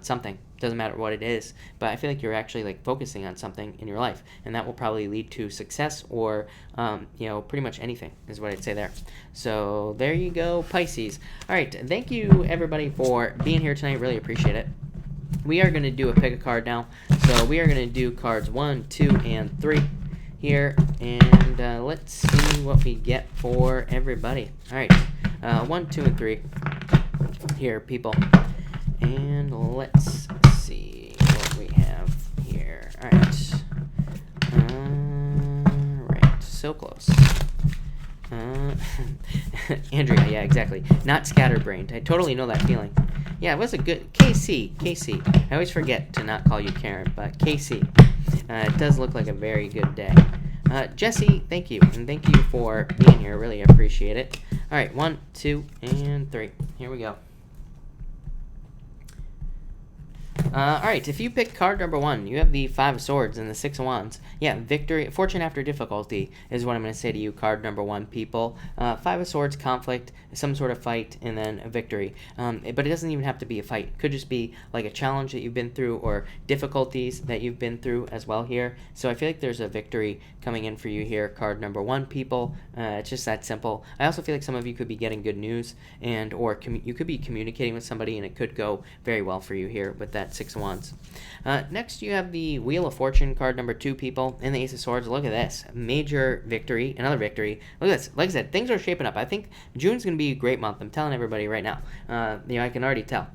something doesn't matter what it is, but I feel like you're actually like focusing on something in your life, and that will probably lead to success or pretty much anything is what I'd say there. So there you go, Pisces. All right, thank you everybody for being here tonight. Really appreciate it. We are going to do a pick a card now. So we are going to do cards 1, 2, and 3 here, and let's see what we get for everybody. All right, 1, 2, and 3 here, people, and let's see what we have here. All right, so close. Andrea, yeah, exactly. Not scatterbrained. I totally know that feeling. Yeah, it was a good Casey. I always forget to not call you Karen, but Casey. It does look like a very good day. Jesse, thank you, and thank you for being here. Really appreciate it. All right, 1, 2, and 3. Here we go. All right, if you pick card number 1, you have the 5 of Swords and the 6 of Wands. Yeah, victory, fortune after difficulty is what I'm going to say to you, card number 1, people. 5 of Swords, conflict, some sort of fight, and then a victory. But it doesn't even have to be a fight. It could just be like a challenge that you've been through or difficulties that you've been through as well here. So I feel like there's a victory coming in for you here, card number 1, people. It's just that simple. I also feel like some of you could be getting good news, and or you could be communicating with somebody, and it could go very well for you here with that 6 of Wands. Next, you have the Wheel of Fortune, card number 2, people, and the Ace of Swords. Look at this. Major victory. Another victory. Look at this. Like I said, things are shaping up. I think June's going to be a great month. I'm telling everybody right now. I can already tell.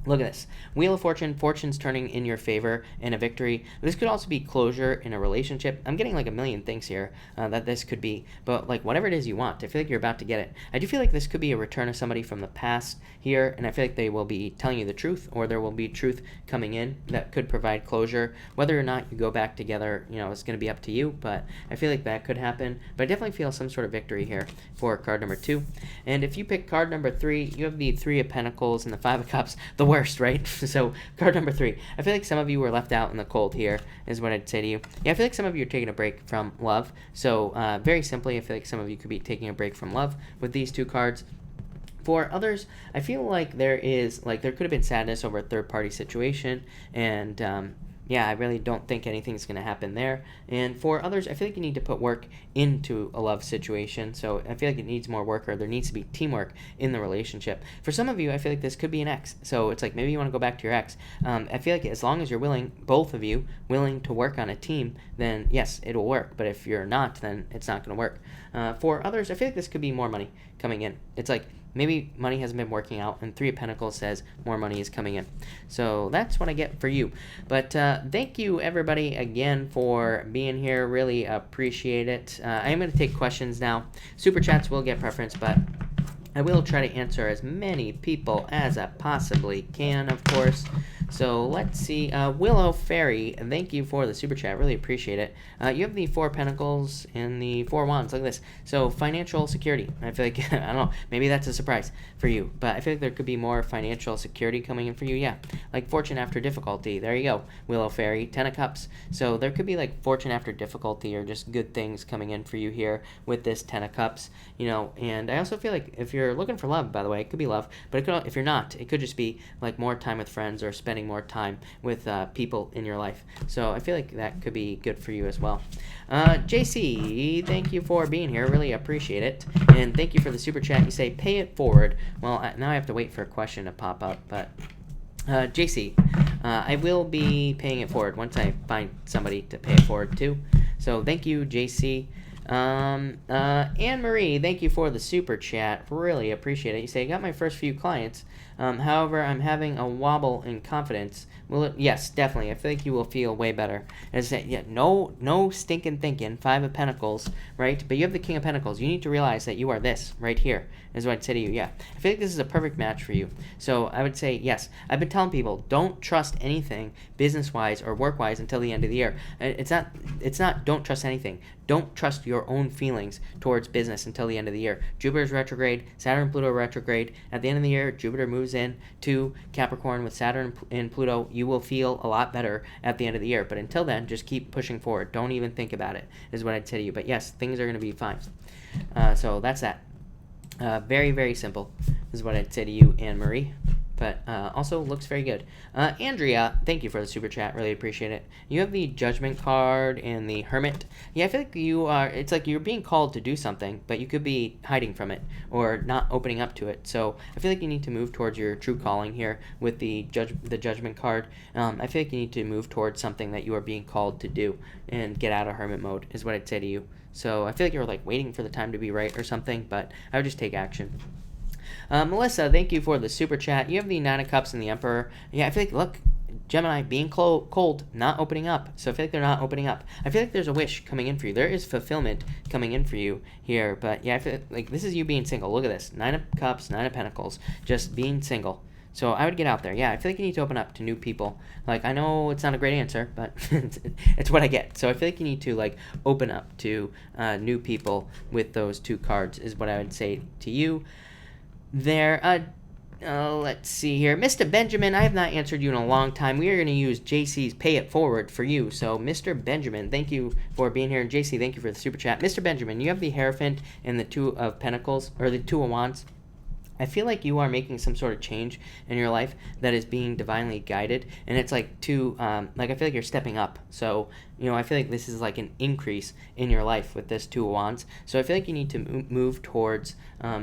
Look at this. Wheel of Fortune, fortune's turning in your favor, and a victory. This could also be closure in a relationship. I'm getting like a million things here that this could be, but like whatever it is you want, I feel like you're about to get it. I do feel like this could be a return of somebody from the past here, and I feel like they will be telling you the truth, or there will be truth coming in that could provide closure. Whether or not you go back together, it's going to be up to you, but I feel like that could happen. But I definitely feel some sort of victory here for card number 2. And if you pick card number 3, you have the 3 of Pentacles and the 5 of Cups. The worst, right? So card number 3. I feel like some of you were left out in the cold here, is what I'd say to you. Yeah, I feel like some of you are taking a break from love. So very simply, I feel like some of you could be taking a break from love with these 2 cards. For others, I feel like there could have been sadness over a third-party situation, and yeah, I really don't think anything's going to happen there. And for others, I feel like you need to put work into a love situation. So I feel like it needs more work, or there needs to be teamwork in the relationship. For some of you, I feel like this could be an ex. So it's like maybe you want to go back to your ex. I feel like as long as you're willing, both of you, willing to work on a team, then yes, it'll work. But if you're not, then it's not going to work. For others, I feel like this could be more money coming in. It's like maybe money hasn't been working out, and 3 of Pentacles says more money is coming in. So that's what I get for you. But thank you, everybody, again for being here. Really appreciate it. I am going to take questions now. Super Chats will get preference, but I will try to answer as many people as I possibly can, of course. So let's see. Willow Fairy, thank you for the Super Chat. Really appreciate it. You have the 4 Pentacles and the 4 Wands. Look at this. So financial security. I feel like, I don't know, maybe that's a surprise for you. But I feel like there could be more financial security coming in for you. Yeah, like fortune after difficulty. There you go. Willow Fairy, 10 of Cups. So there could be like fortune after difficulty, or just good things coming in for you here with this 10 of Cups. And I also feel like if you're looking for love, by the way, it could be love. But it could, if you're not, it could just be like more time with friends, or spending more time with people in your life. So I feel like that could be good for you as well. JC, thank you for being here. Really appreciate it. And thank you for the Super Chat. You say, pay it forward. Well, now I have to wait for a question to pop up, but JC, I will be paying it forward once I find somebody to pay it forward to. So thank you, JC. Anne-Marie, thank you for the Super Chat. Really appreciate it. You say, I got my first few clients. However, I'm having a wobble in confidence. Will it? Yes, definitely. I think you will feel way better. And say, yeah, no stinking thinking. 5 of Pentacles, right? But you have the King of Pentacles. You need to realize that you are this right here, is what I'd say to you. Yeah, I feel like this is a perfect match for you. So I would say, yes. I've been telling people, don't trust anything business-wise or work-wise until the end of the year. It's not don't trust anything. Don't trust your own feelings towards business until the end of the year. Jupiter's retrograde, Saturn and Pluto retrograde. At the end of the year, Jupiter moves in to Capricorn with Saturn and Pluto. You will feel a lot better at the end of the year. But until then, just keep pushing forward. Don't even think about it, is what I'd say to you. But yes, things are going to be fine. So that's that. Very, very simple is what I'd say to you, Anne-Marie. but also looks very good. Andrea, thank you for the super chat. Really appreciate it. You have the Judgment card and the Hermit. Yeah, I feel like it's like you're being called to do something, but you could be hiding from it or not opening up to it. So I feel like you need to move towards your true calling here with the Judgment card. I feel like you need to move towards something that you are being called to do and get out of Hermit mode is what I'd say to you. So I feel like you're like waiting for the time to be right or something, but I would just take action. Melissa, thank you for the super chat. You have the Nine of Cups and the Emperor. Yeah, I feel like, look, Gemini, being cold, not opening up. So I feel like they're not opening up. I feel like there's a wish coming in for you. There is fulfillment coming in for you here. But yeah, I feel like this is you being single. Look at this. Nine of Cups, Nine of Pentacles. Just being single. So I would get out there. Yeah, I feel like you need to open up to new people. Like, I know it's not a great answer, but it's what I get. So I feel like you need to, like, open up to new people with those two cards is what I would say to you there. Let's see here. Mr. Benjamin, I have not answered you in a long time. We are going to use JC's Pay It Forward for you. So, Mr. Benjamin, thank you for being here. And JC, thank you for the super chat. Mr. Benjamin, you have the Hierophant and the Two of Pentacles, or the Two of Wands. I feel like you are making some sort of change in your life that is being divinely guided, and it's like I feel like you're stepping up. So, I feel like this is like an increase in your life with this Two of Wands. So I feel like you need to move towards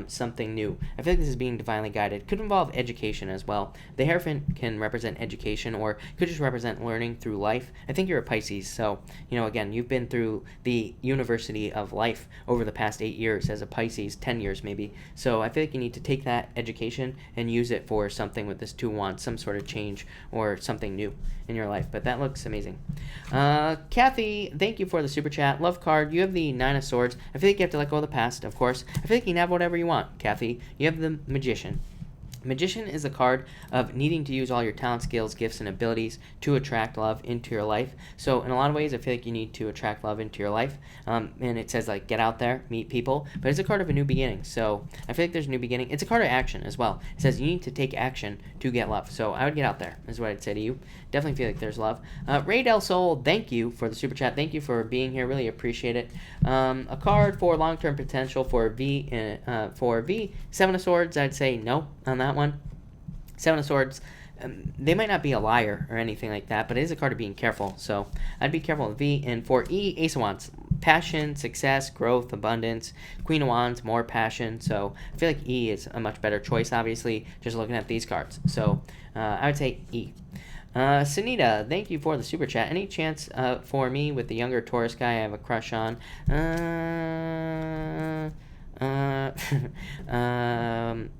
something new. I feel like this is being divinely guided. Could involve education as well. The Hierophant can represent education, or could just represent learning through life. I think you're a Pisces, so, again, you've been through the university of life over the past 8 years as a Pisces, 10 years maybe. So I feel like you need to take that education and use it for something with this Two of Wands, some sort of change or something new in your life. But that looks amazing. Kathy, thank you for the super chat. Love card. You have the Nine of Swords. I feel like you have to let go of the past, of course. I feel like you can have whatever you want, Kathy. You have the Magician. Magician is a card of needing to use all your talent, skills, gifts, and abilities to attract love into your life. So in a lot of ways, I feel like you need to attract love into your life. And it says, like, get out there, meet people. But it's a card of a new beginning. So I feel like there's a new beginning. It's a card of action as well. It says you need to take action to get love. So I would get out there, is what I'd say to you. Definitely feel like there's love. Ray Del Sol, thank you for the super chat. Thank you for being here. Really appreciate it. A card for long-term potential for V. Seven of Swords, I'd say no on that one. Seven of Swords, they might not be a liar or anything like that, but it is a card of being careful. So I'd be careful with V. And for E, Ace of Wands, passion, success, growth, abundance. Queen of Wands, more passion. So I feel like E is a much better choice, obviously, just looking at these cards. So I would say E. Sunita, thank you for the super chat. Any chance for me with the younger Taurus guy I have a crush on?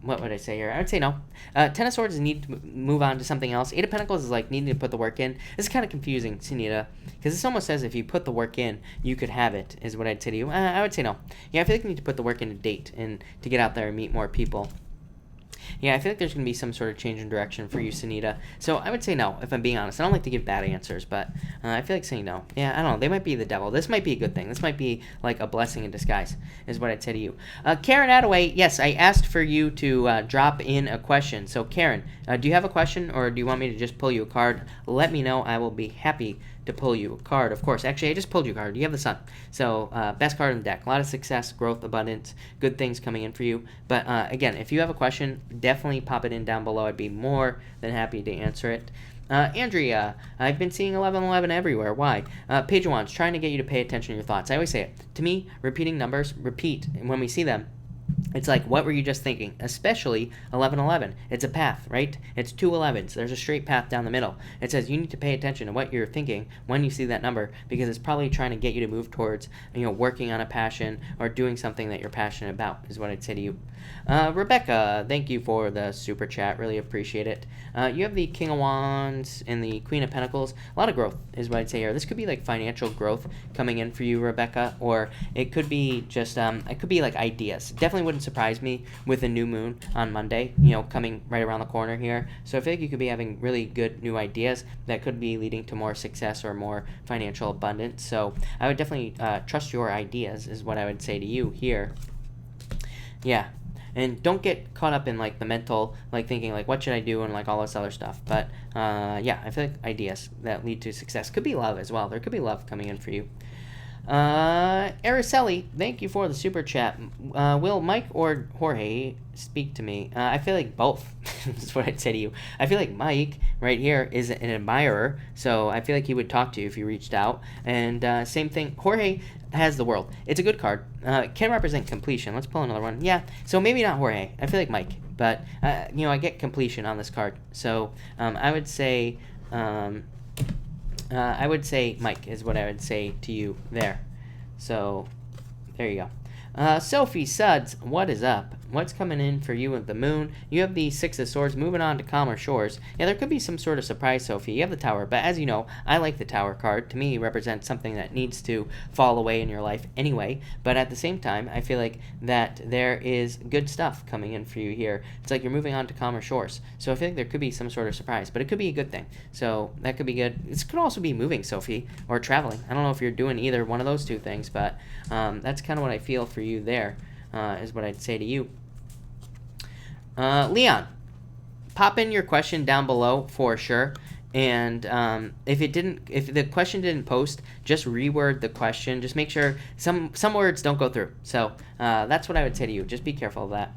What would I say here? I would say no. Ten of Swords need to move on to something else. Eight of Pentacles is like needing to put the work in. This is kind of confusing, Sunita, because this almost says if you put the work in, you could have it, is what I'd say to you. I would say no. Yeah, I feel like you need to put the work in to date and to get out there and meet more people. Yeah, I feel like there's going to be some sort of change in direction for you, Sunita. So I would say no, if I'm being honest. I don't like to give bad answers, but I feel like saying no. Yeah, I don't know. They might be the devil. This might be a good thing. This might be like a blessing in disguise, is what I'd say to you. Karen Attaway, yes, I asked for you to drop in a question. So, Karen, do you have a question, or do you want me to just pull you a card? Let me know. I will be happy to pull you a card, of course. Actually, I just pulled you a card. You have the Sun. So, best card in the deck. A lot of success, growth, abundance, good things coming in for you. But, again, if you have a question, definitely pop it in down below. I'd be more than happy to answer it. Andrea, I've been seeing 1111 everywhere. Why? Page of Wands, trying to get you to pay attention to your thoughts. I always say it. To me, repeating numbers, repeat. And when we see them, it's like, what were you just thinking? Especially 1111. It's a path, right? It's two 11s. There's a straight path down the middle. It says you need to pay attention to what you're thinking when you see that number, because it's probably trying to get you to move towards, working on a passion or doing something that you're passionate about, is what I'd say to you. Rebecca, thank you for the super chat. Really appreciate it. You have the King of Wands and the Queen of Pentacles. A lot of growth is what I'd say here. This could be like financial growth coming in for you, Rebecca, or it could be just, it could be like ideas. Definitely wouldn't surprise me with a new moon on Monday, coming right around the corner here. So I feel like you could be having really good new ideas that could be leading to more success or more financial abundance. So I would definitely trust your ideas, is what I would say to you here. Yeah. And don't get caught up in like the mental, like thinking like, what should I do, and like all this other stuff. But yeah, I feel like ideas that lead to success could be love as well. There could be love coming in for you. Araceli, thank you for the super chat. Will Mike or Jorge speak to me? I feel like both. That's what I'd say to you. I feel like Mike right here is an admirer, so I feel like he would talk to you if you reached out. And same thing, Jorge has the world. It's a good card. Can represent completion. Let's pull another one. Yeah, so maybe not Jorge. I feel like Mike, but I get completion on this card. So I would say. I would say Mike is what I would say to you there. So, there you go. Sophie Suds, what is up? What's coming in for you with the moon? You have the Six of Swords moving on to calmer shores. Yeah, there could be some sort of surprise, Sophie. You have the Tower, but as you know, I like the Tower card. To me, it represents something that needs to fall away in your life anyway. But at the same time, I feel like that there is good stuff coming in for you here. It's like you're moving on to calmer shores. So I feel like there could be some sort of surprise, but it could be a good thing. So that could be good. This could also be moving, Sophie, or traveling. I don't know if you're doing either one of those two things, but that's kind of what I feel for you there, is what I'd say to you. Leon, pop in your question down below for sure. And if the question didn't post, just reword the question. Just make sure some words don't go through. So that's what I would say to you. Just be careful of that.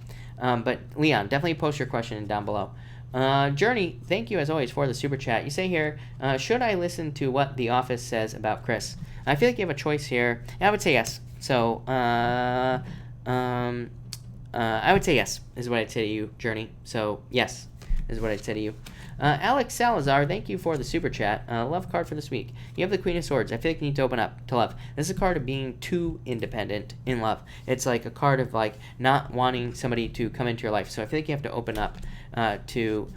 But Leon, definitely post your question down below. Journey, thank you as always for the super chat. You say here, should I listen to what The Office says about Chris? I feel like you have a choice here. I would say yes. So I would say yes, is what I'd say to you, Journey. So, yes, is what I'd say to you. Alex Salazar, thank you for the super chat. Love card for this week. You have the Queen of Swords. I feel like you need to open up to love. This is a card of being too independent in love. It's like a card of like not wanting somebody to come into your life. So I feel like you have to open up to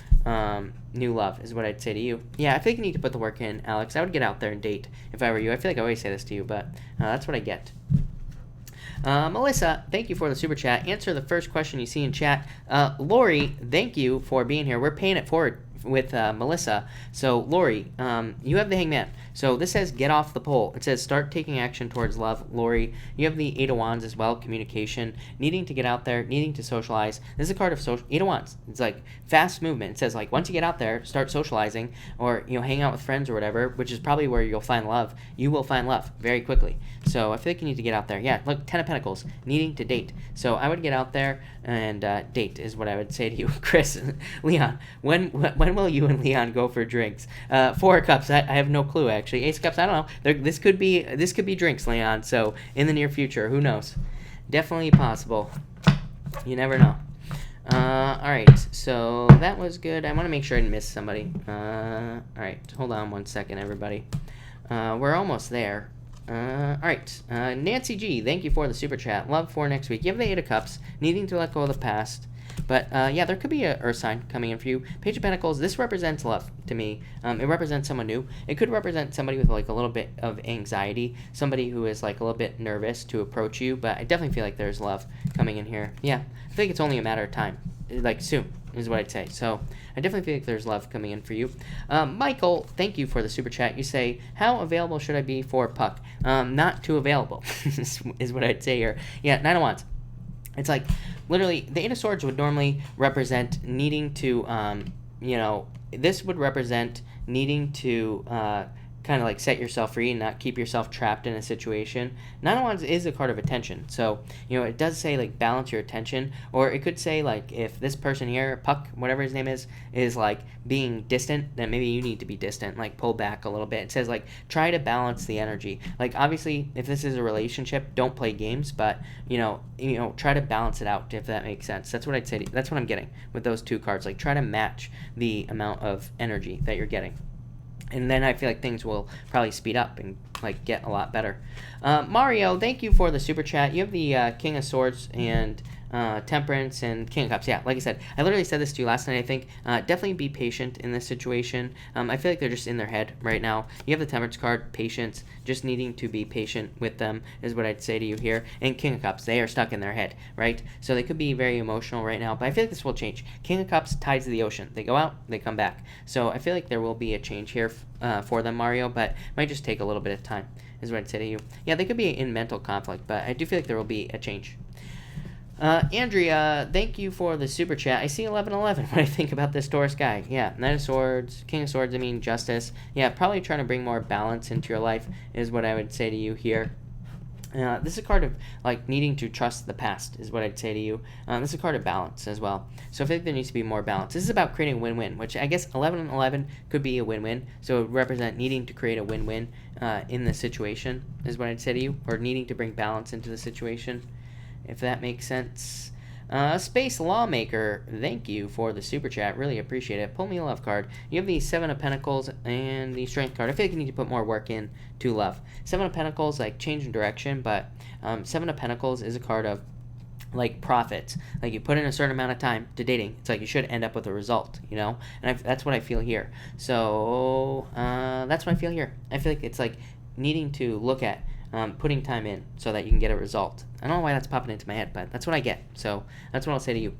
new love, is what I'd say to you. Yeah, I feel like you need to put the work in, Alex. I would get out there and date if I were you. I feel like I always say this to you, but that's what I get. Melissa, thank you for the super chat. Answer the first question you see in chat. Lori, thank you for being here. We're paying it forward with Melissa. So, Lori, you have the Hangman. So, this says get off the pole. It says start taking action towards love. Lori, you have the Eight of Wands as well, communication, needing to get out there, needing to socialize. This is a card of Eight of Wands. It's like fast movement. It says like once you get out there, start socializing or, hang out with friends or whatever, which is probably where you'll find love. You will find love very quickly. So, I feel like you need to get out there. Yeah, look, Ten of Pentacles, needing to date. So, I would get out there and date is what I would say to you. Chris, Leon, when will you and Leon go for drinks? Four of Cups, I have no clue actually. Ace of Cups, I don't know. This could be drinks, Leon. So in the near future, who knows? Definitely possible. You never know. All right, so that was good. I want to make sure I didn't miss somebody. All right, hold on one second, everybody. We're almost there. All right, Nancy G, thank you for the super chat. Love for next week. You have the Eight of Cups, needing to let go of the past. But, yeah, there could be a Earth sign coming in for you. Page of Pentacles, this represents love to me. It represents someone new. It could represent somebody with, like, a little bit of anxiety. Somebody who is, like, a little bit nervous to approach you. But I definitely feel like there's love coming in here. Yeah, I think it's only a matter of time. Like, soon is what I'd say. So I definitely feel like there's love coming in for you. Michael, thank you for the super chat. You say, how available should I be for Puck? Not too available is what I'd say here. Yeah, Nine of Wands. It's like, literally, the Eight of Swords would normally represent needing to, this would represent needing to kind of like set yourself free and not keep yourself trapped in a situation. Nine of Wands is a card of attention. So, it does say, like, balance your attention. Or it could say, like, if this person here, Puck, whatever his name is, like, being distant, then maybe you need to be distant, like, pull back a little bit. It says, like, try to balance the energy. Like, obviously, if this is a relationship, don't play games, but, try to balance it out, if that makes sense. That's what I'd say. That's what I'm getting with those two cards. Like, try to match the amount of energy that you're getting. And then I feel like things will probably speed up and, like, get a lot better. Mario, thank you for the super chat. You have the King of Swords and Temperance and King of Cups. Yeah, like I said, I literally said this to you last night, I think. Definitely be patient in this situation. I feel like they're just in their head right now. You have the Temperance card, patience. Just needing to be patient with them is what I'd say to you here. And King of Cups, they are stuck in their head, right? So they could be very emotional right now, but I feel like this will change. King of Cups ties to the ocean. They go out, they come back. So I feel like there will be a change here for them, Mario, but it might just take a little bit of time is what I'd say to you. Yeah, they could be in mental conflict, but I do feel like there will be a change. Andrea, thank you for the super chat. I see 1111 when I think about this Taurus guy. Yeah, Knight of Swords, King of Swords, justice. Yeah, probably trying to bring more balance into your life is what I would say to you here. This is a card of like needing to trust the past is what I'd say to you. This is a card of balance as well. So I think there needs to be more balance. This is about creating a win-win, which I guess 11 and 11 could be a win-win. So it would represent needing to create a win-win in the situation is what I'd say to you, or needing to bring balance into the situation, if that makes sense. Space Lawmaker, thank you for the super chat. Really appreciate it. Pull me a love card. You have the Seven of Pentacles and the Strength card. I feel like you need to put more work in to love. Seven of Pentacles, like change in direction, but Seven of Pentacles is a card of like profits. Like you put in a certain amount of time to dating. It's like you should end up with a result, you know? And that's what I feel here. So that's what I feel here. I feel like it's like needing to look at putting time in so that you can get a result. I don't know why that's popping into my head, but that's what I get. So that's what I'll say to you.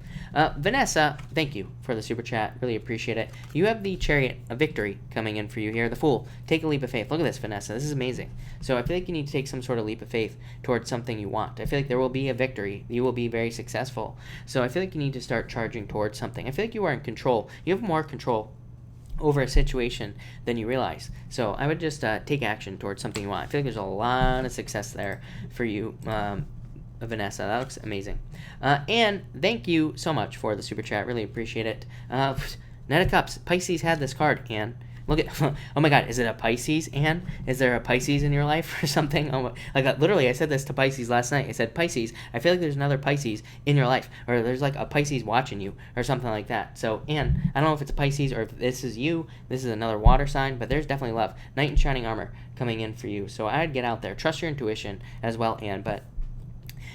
Vanessa, thank you for the super chat. Really appreciate it. You have the Chariot of Victory coming in for you here. The Fool. Take a leap of faith. Look at this, Vanessa. This is amazing. So I feel like you need to take some sort of leap of faith towards something you want. I feel like there will be a victory. You will be very successful. So I feel like you need to start charging towards something. I feel like you are in control. You have more control over a situation than you realize. So I would just take action towards something you want. I feel like there's a lot of success there for you, Vanessa. That looks amazing. And thank you so much for the super chat. Really appreciate it. Knight of Cups. Pisces had this card, Anne. Look at, oh my God, is it a Pisces, Anne? Is there a Pisces in your life or something? Oh my, like literally, I said this to Pisces last night. I said, Pisces, I feel like there's another Pisces in your life, or there's like a Pisces watching you, or something like that. So, Anne, I don't know if it's a Pisces or if this is you. This is another water sign, but there's definitely love. Knight in Shining Armor coming in for you. So I'd get out there. Trust your intuition as well, Anne, but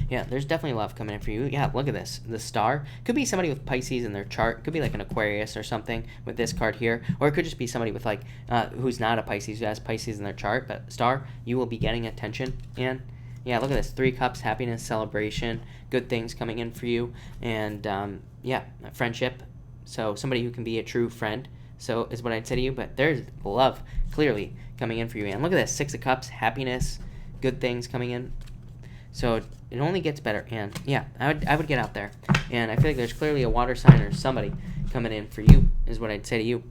yeah, there's definitely love coming in for you. Yeah, look at this. The Star. Could be somebody with Pisces in their chart. Could be like an Aquarius or something with this card here. Or it could just be somebody with like, who's not a Pisces, who has Pisces in their chart. But Star, you will be getting attention. And yeah, look at this. 3 Cups, happiness, celebration, good things coming in for you. And yeah, friendship. So somebody who can be a true friend. So is what I'd say to you. But there's love clearly coming in for you. And look at this. 6 of Cups, happiness, good things coming in. So it only gets better, and yeah, I would get out there, and I feel like there's clearly a water sign or somebody coming in for you, is what I'd say to you.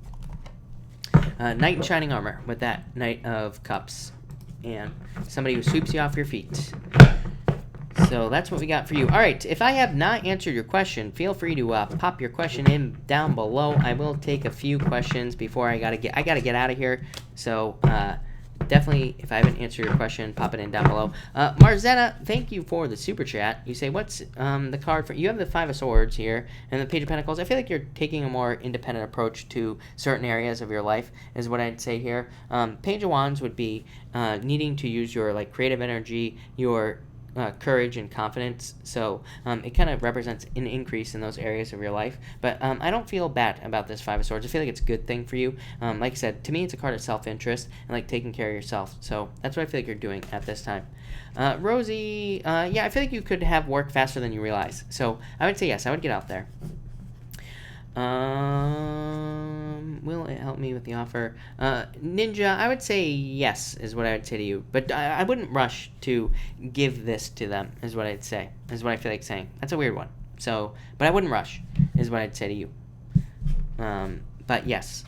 Knight in Shining Armor with that Knight of Cups, and somebody who sweeps you off your feet. So that's what we got for you. All right, if I have not answered your question, feel free to pop your question in down below. I will take a few questions before I gotta get out of here. So definitely, if I haven't answered your question, pop it in down below. Marzetta, thank you for the super chat. You say, what's the card for... You have the 5 of Swords here and the Page of Pentacles. I feel like you're taking a more independent approach to certain areas of your life, is what I'd say here. Page of Wands would be needing to use your like creative energy, your courage and confidence. So it kind of represents an increase in those areas of your life. But I don't feel bad about this 5 of Swords. I feel like it's a good thing for you. Like I said, to me, it's a card of self-interest and like taking care of yourself. So that's what I feel like you're doing at this time. Rosie, yeah, I feel like you could have work faster than you realize. So I would say yes, I would get out there. Will it help me with the offer? Ninja, I would say yes, is what I would say to you. But I wouldn't rush to give this to them, is what I'd say. Is what I feel like saying. That's a weird one. So, but I wouldn't rush, is what I'd say to you. But yes.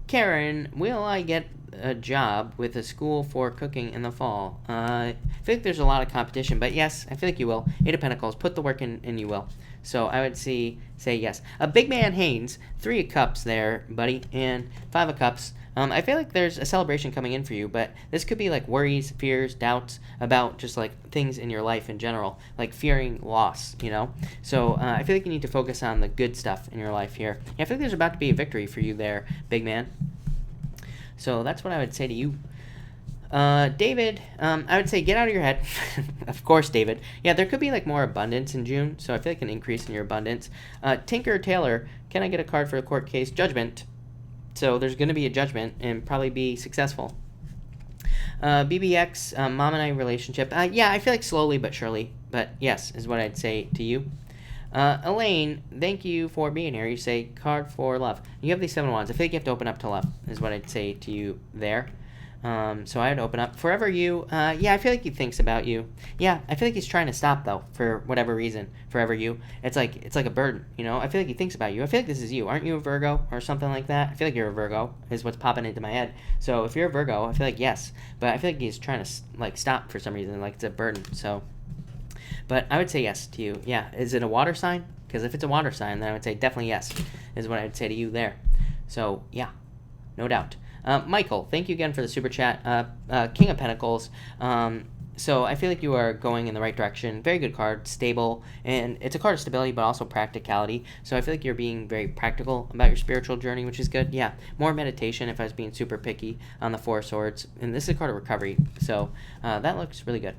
Karen, will I get a job with a school for cooking in the fall? I feel like there's a lot of competition, but yes, I feel like you will. 8 of Pentacles, put the work in and you will. So I would say yes. A Big Man Haynes, 3 of Cups there, buddy, and 5 of Cups. I feel like there's a celebration coming in for you, but this could be like worries, fears, doubts about just like things in your life in general, like fearing loss, you know? So I feel like you need to focus on the good stuff in your life here. Yeah, I feel like there's about to be a victory for you there, big man. So that's what I would say to you. David, I would say get out of your head. Of course, David. Yeah, there could be like more abundance in June, so I feel like an increase in your abundance. Tinker Taylor, can I get a card for a court case? Judgment. So there's going to be a judgment and probably be successful. BBX, mom and I relationship. Yeah, I feel like slowly but surely, but yes, is what I'd say to you. Elaine, thank you for being here. You say card for love. You have these 7 wands. I feel like you have to open up to love, is what I'd say to you there. So I would open up. Forever You, yeah, I feel like he thinks about you. Yeah, I feel like he's trying to stop, though, for whatever reason. Forever You. It's like a burden, you know? I feel like he thinks about you. I feel like this is you. Aren't you a Virgo or something like that? I feel like you're a Virgo, is what's popping into my head. So if you're a Virgo, I feel like yes. But I feel like he's trying to, like, stop for some reason. Like, it's a burden, so. But I would say yes to you. Yeah, is it a water sign? Because if it's a water sign, then I would say definitely yes, is what I would say to you there. So, yeah, no doubt. Michael, thank you again for the super chat. King of Pentacles. So I feel like you are going in the right direction. Very good card, stable, and it's a card of stability, but also practicality. So I feel like you're being very practical about your spiritual journey, which is good. Yeah, more meditation if I was being super picky on the Four of Swords. And this is a card of recovery, so that looks really good.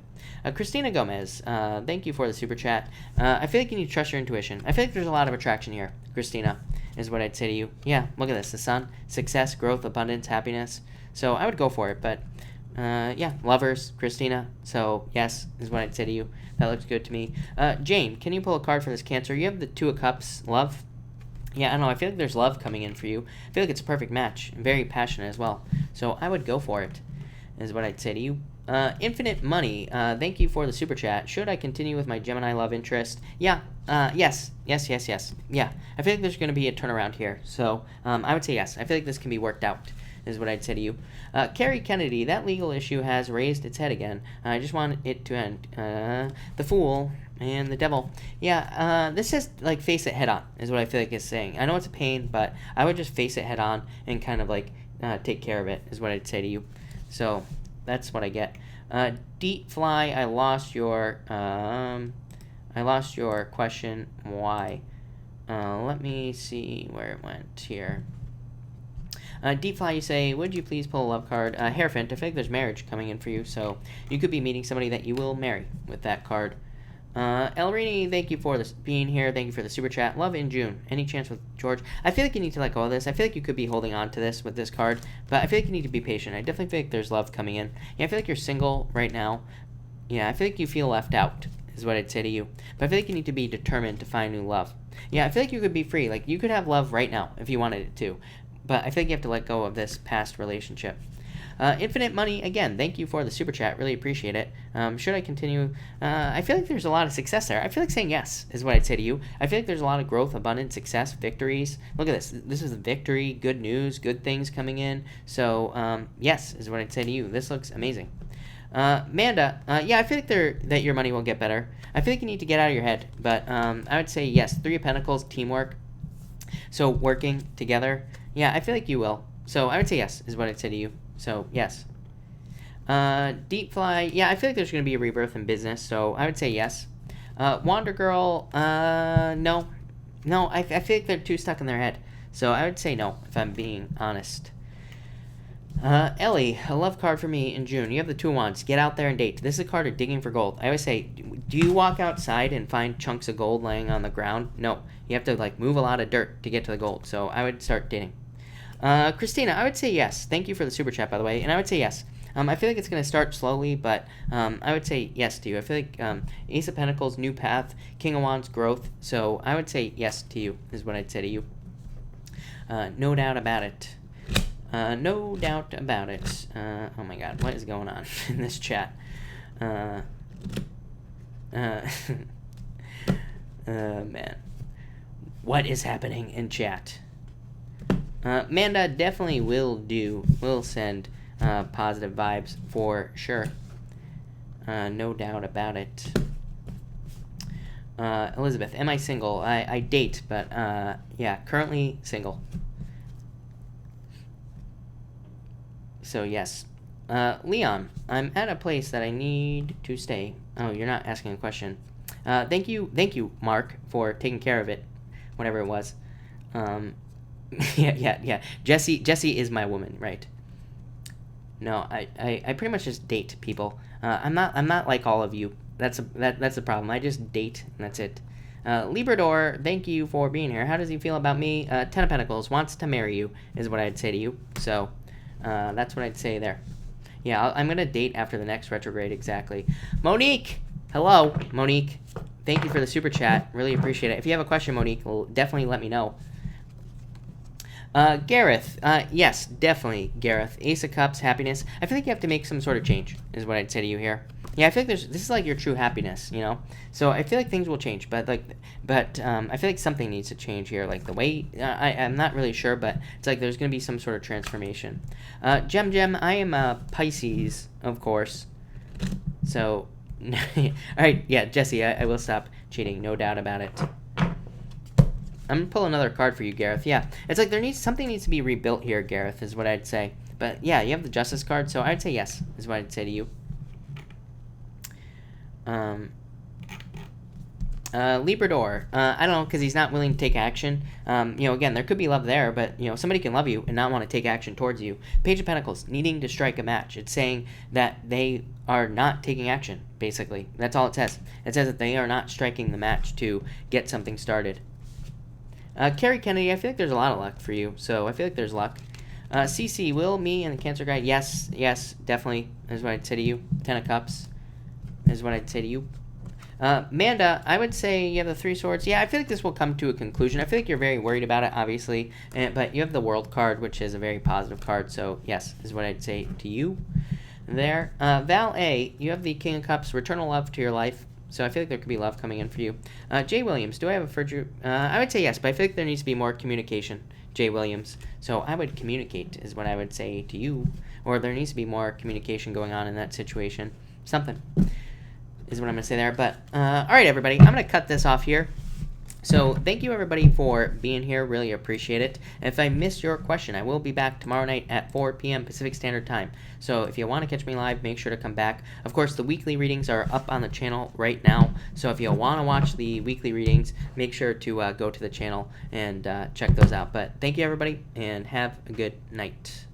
Christina Gomez, thank you for the super chat. I feel like you need to trust your intuition. I feel like there's a lot of attraction here, Christina, is what I'd say to you. Yeah, look at this. The sun, success, growth, abundance, happiness. So I would go for it, but yeah, lovers, Christina. So yes, is what I'd say to you. That looks good to me. Jane, can you pull a card for this Cancer? You have the Two of Cups, love. Yeah, I don't know. I feel like there's love coming in for you. I feel like it's a perfect match. Very passionate as well. So I would go for it, is what I'd say to you. Infinite Money, thank you for the super chat. Should I continue with my Gemini love interest? Yeah, yes. Yeah, I feel like there's going to be a turnaround here. So I would say yes. I feel like this can be worked out, is what I'd say to you. Carrie Kennedy, that legal issue has raised its head again. I just want it to end. The Fool and the Devil. Yeah, this says, like, face it head on, is what I feel like it's saying. I know it's a pain, but I would just face it head on and kind of, like, take care of it, is what I'd say to you. So that's what I get. Deep Fly, I lost your question. Why? Let me see where it went here. Deep Fly, you say, would you please pull a love card? Hierophant, I feel like there's marriage coming in for you, so you could be meeting somebody that you will marry with that card. Elrini, thank you for this being here. Thank you for the super chat. Love in June. Any chance with George? I feel like you need to let go of this. I feel like you could be holding on to this with this card, but I feel like you need to be patient. I definitely feel like there's love coming in. Yeah, I feel like you're single right now. Yeah, I feel like you feel left out, is what I'd say to you. But I feel like you need to be determined to find new love. Yeah, I feel like you could be free. Like, you could have love right now if you wanted it to. But I feel like you have to let go of this past relationship. Infinite Money, again, thank you for the super chat. Really appreciate it. Should I continue? I feel like there's a lot of success there. I feel like saying yes is what I'd say to you. I feel like there's a lot of growth, abundance, success, victories. Look at this. This is a victory, good news, good things coming in. So, yes is what I'd say to you. This looks amazing. Manda, yeah, I feel like that your money will get better. I feel like you need to get out of your head. But I would say yes. Three of Pentacles, teamwork. So, working together. Yeah, I feel like you will. So, I would say yes is what I'd say to you. So, yes. Deep Fly, yeah, I feel like there's going to be a rebirth in business, so I would say yes. Wander Girl, no. No, I feel like they're too stuck in their head, so I would say no, if I'm being honest. Ellie, a love card for me in June. You have the Two of Wands. Get out there and date. This is a card of digging for gold. I always say, do you walk outside and find chunks of gold laying on the ground? No. You have to, like, move a lot of dirt to get to the gold, so I would start dating. Christina, I would say yes. Thank you for the super chat, by the way. And I would say yes. I feel like it's going to start slowly, but I would say yes to you. I feel like Ace of Pentacles, new path, King of Wands, growth. So I would say yes to you, is what I'd say to you. No doubt about it. No doubt about it. Oh my god, what is going on in this chat? Man. What is happening in chat? Manda definitely will send positive vibes for sure. No doubt about it. Elizabeth, am I single? I date, but yeah, currently single. So yes. Leon, I'm at a place that I need to stay. Oh, you're not asking a question. Thank you, Mark, for taking care of it, whatever it was. Yeah. Jessie is my woman, right? No, I pretty much just date people. I'm not like all of you. That's the problem. I just date, and that's it. Librador, thank you for being here. How does he feel about me? Ten of Pentacles, wants to marry you, is what I'd say to you. So, that's what I'd say there. Yeah, I'm gonna date after the next retrograde, exactly. Monique! Hello, Monique. Thank you for the super chat. Really appreciate it. If you have a question, Monique, definitely let me know. Gareth, yes, definitely, Gareth. Ace of Cups, happiness. I feel like you have to make some sort of change, is what I'd say to you here. Yeah, I feel like this is like your true happiness, you know? So I feel like things will change, but I feel like something needs to change here, like the way, I'm not really sure, but it's like there's going to be some sort of transformation. Gem, I am Pisces, of course. So, alright, yeah, Jesse, I will stop cheating, no doubt about it. I'm gonna pull another card for you, Gareth. Yeah, it's like something needs to be rebuilt here, Gareth, is what I'd say. But yeah, you have the Justice card, so I'd say yes, is what I'd say to you. Librador, I don't know, because he's not willing to take action. Again, there could be love there, but, somebody can love you and not want to take action towards you. Page of Pentacles, needing to strike a match. It's saying that they are not taking action, basically. That's all it says. It says that they are not striking the match to get something started. Carrie Kennedy, I feel like there's a lot of luck for you, so I feel like there's luck. CC, Will, me, and the Cancer guy, yes, definitely, is what I'd say to you. 10 of Cups is what I'd say to you. Manda, I would say you have the 3 Swords. Yeah, I feel like this will come to a conclusion. I feel like you're very worried about it, obviously, but you have the World card, which is a very positive card, so yes, is what I'd say to you there. Val A, you have the King of Cups, return love to your life. So I feel like there could be love coming in for you. Jay Williams, do I have a Virgo? I would say yes, but I feel like there needs to be more communication, Jay Williams. So I would communicate is what I would say to you. Or there needs to be more communication going on in that situation. Something is what I'm going to say there. But, all right, everybody, I'm going to cut this off here. So thank you, everybody, for being here. Really appreciate it. If I missed your question, I will be back tomorrow night at 4 p.m. Pacific Standard Time. So if you want to catch me live, make sure to come back. Of course, the weekly readings are up on the channel right now. So if you want to watch the weekly readings, make sure to go to the channel and check those out. But thank you, everybody, and have a good night.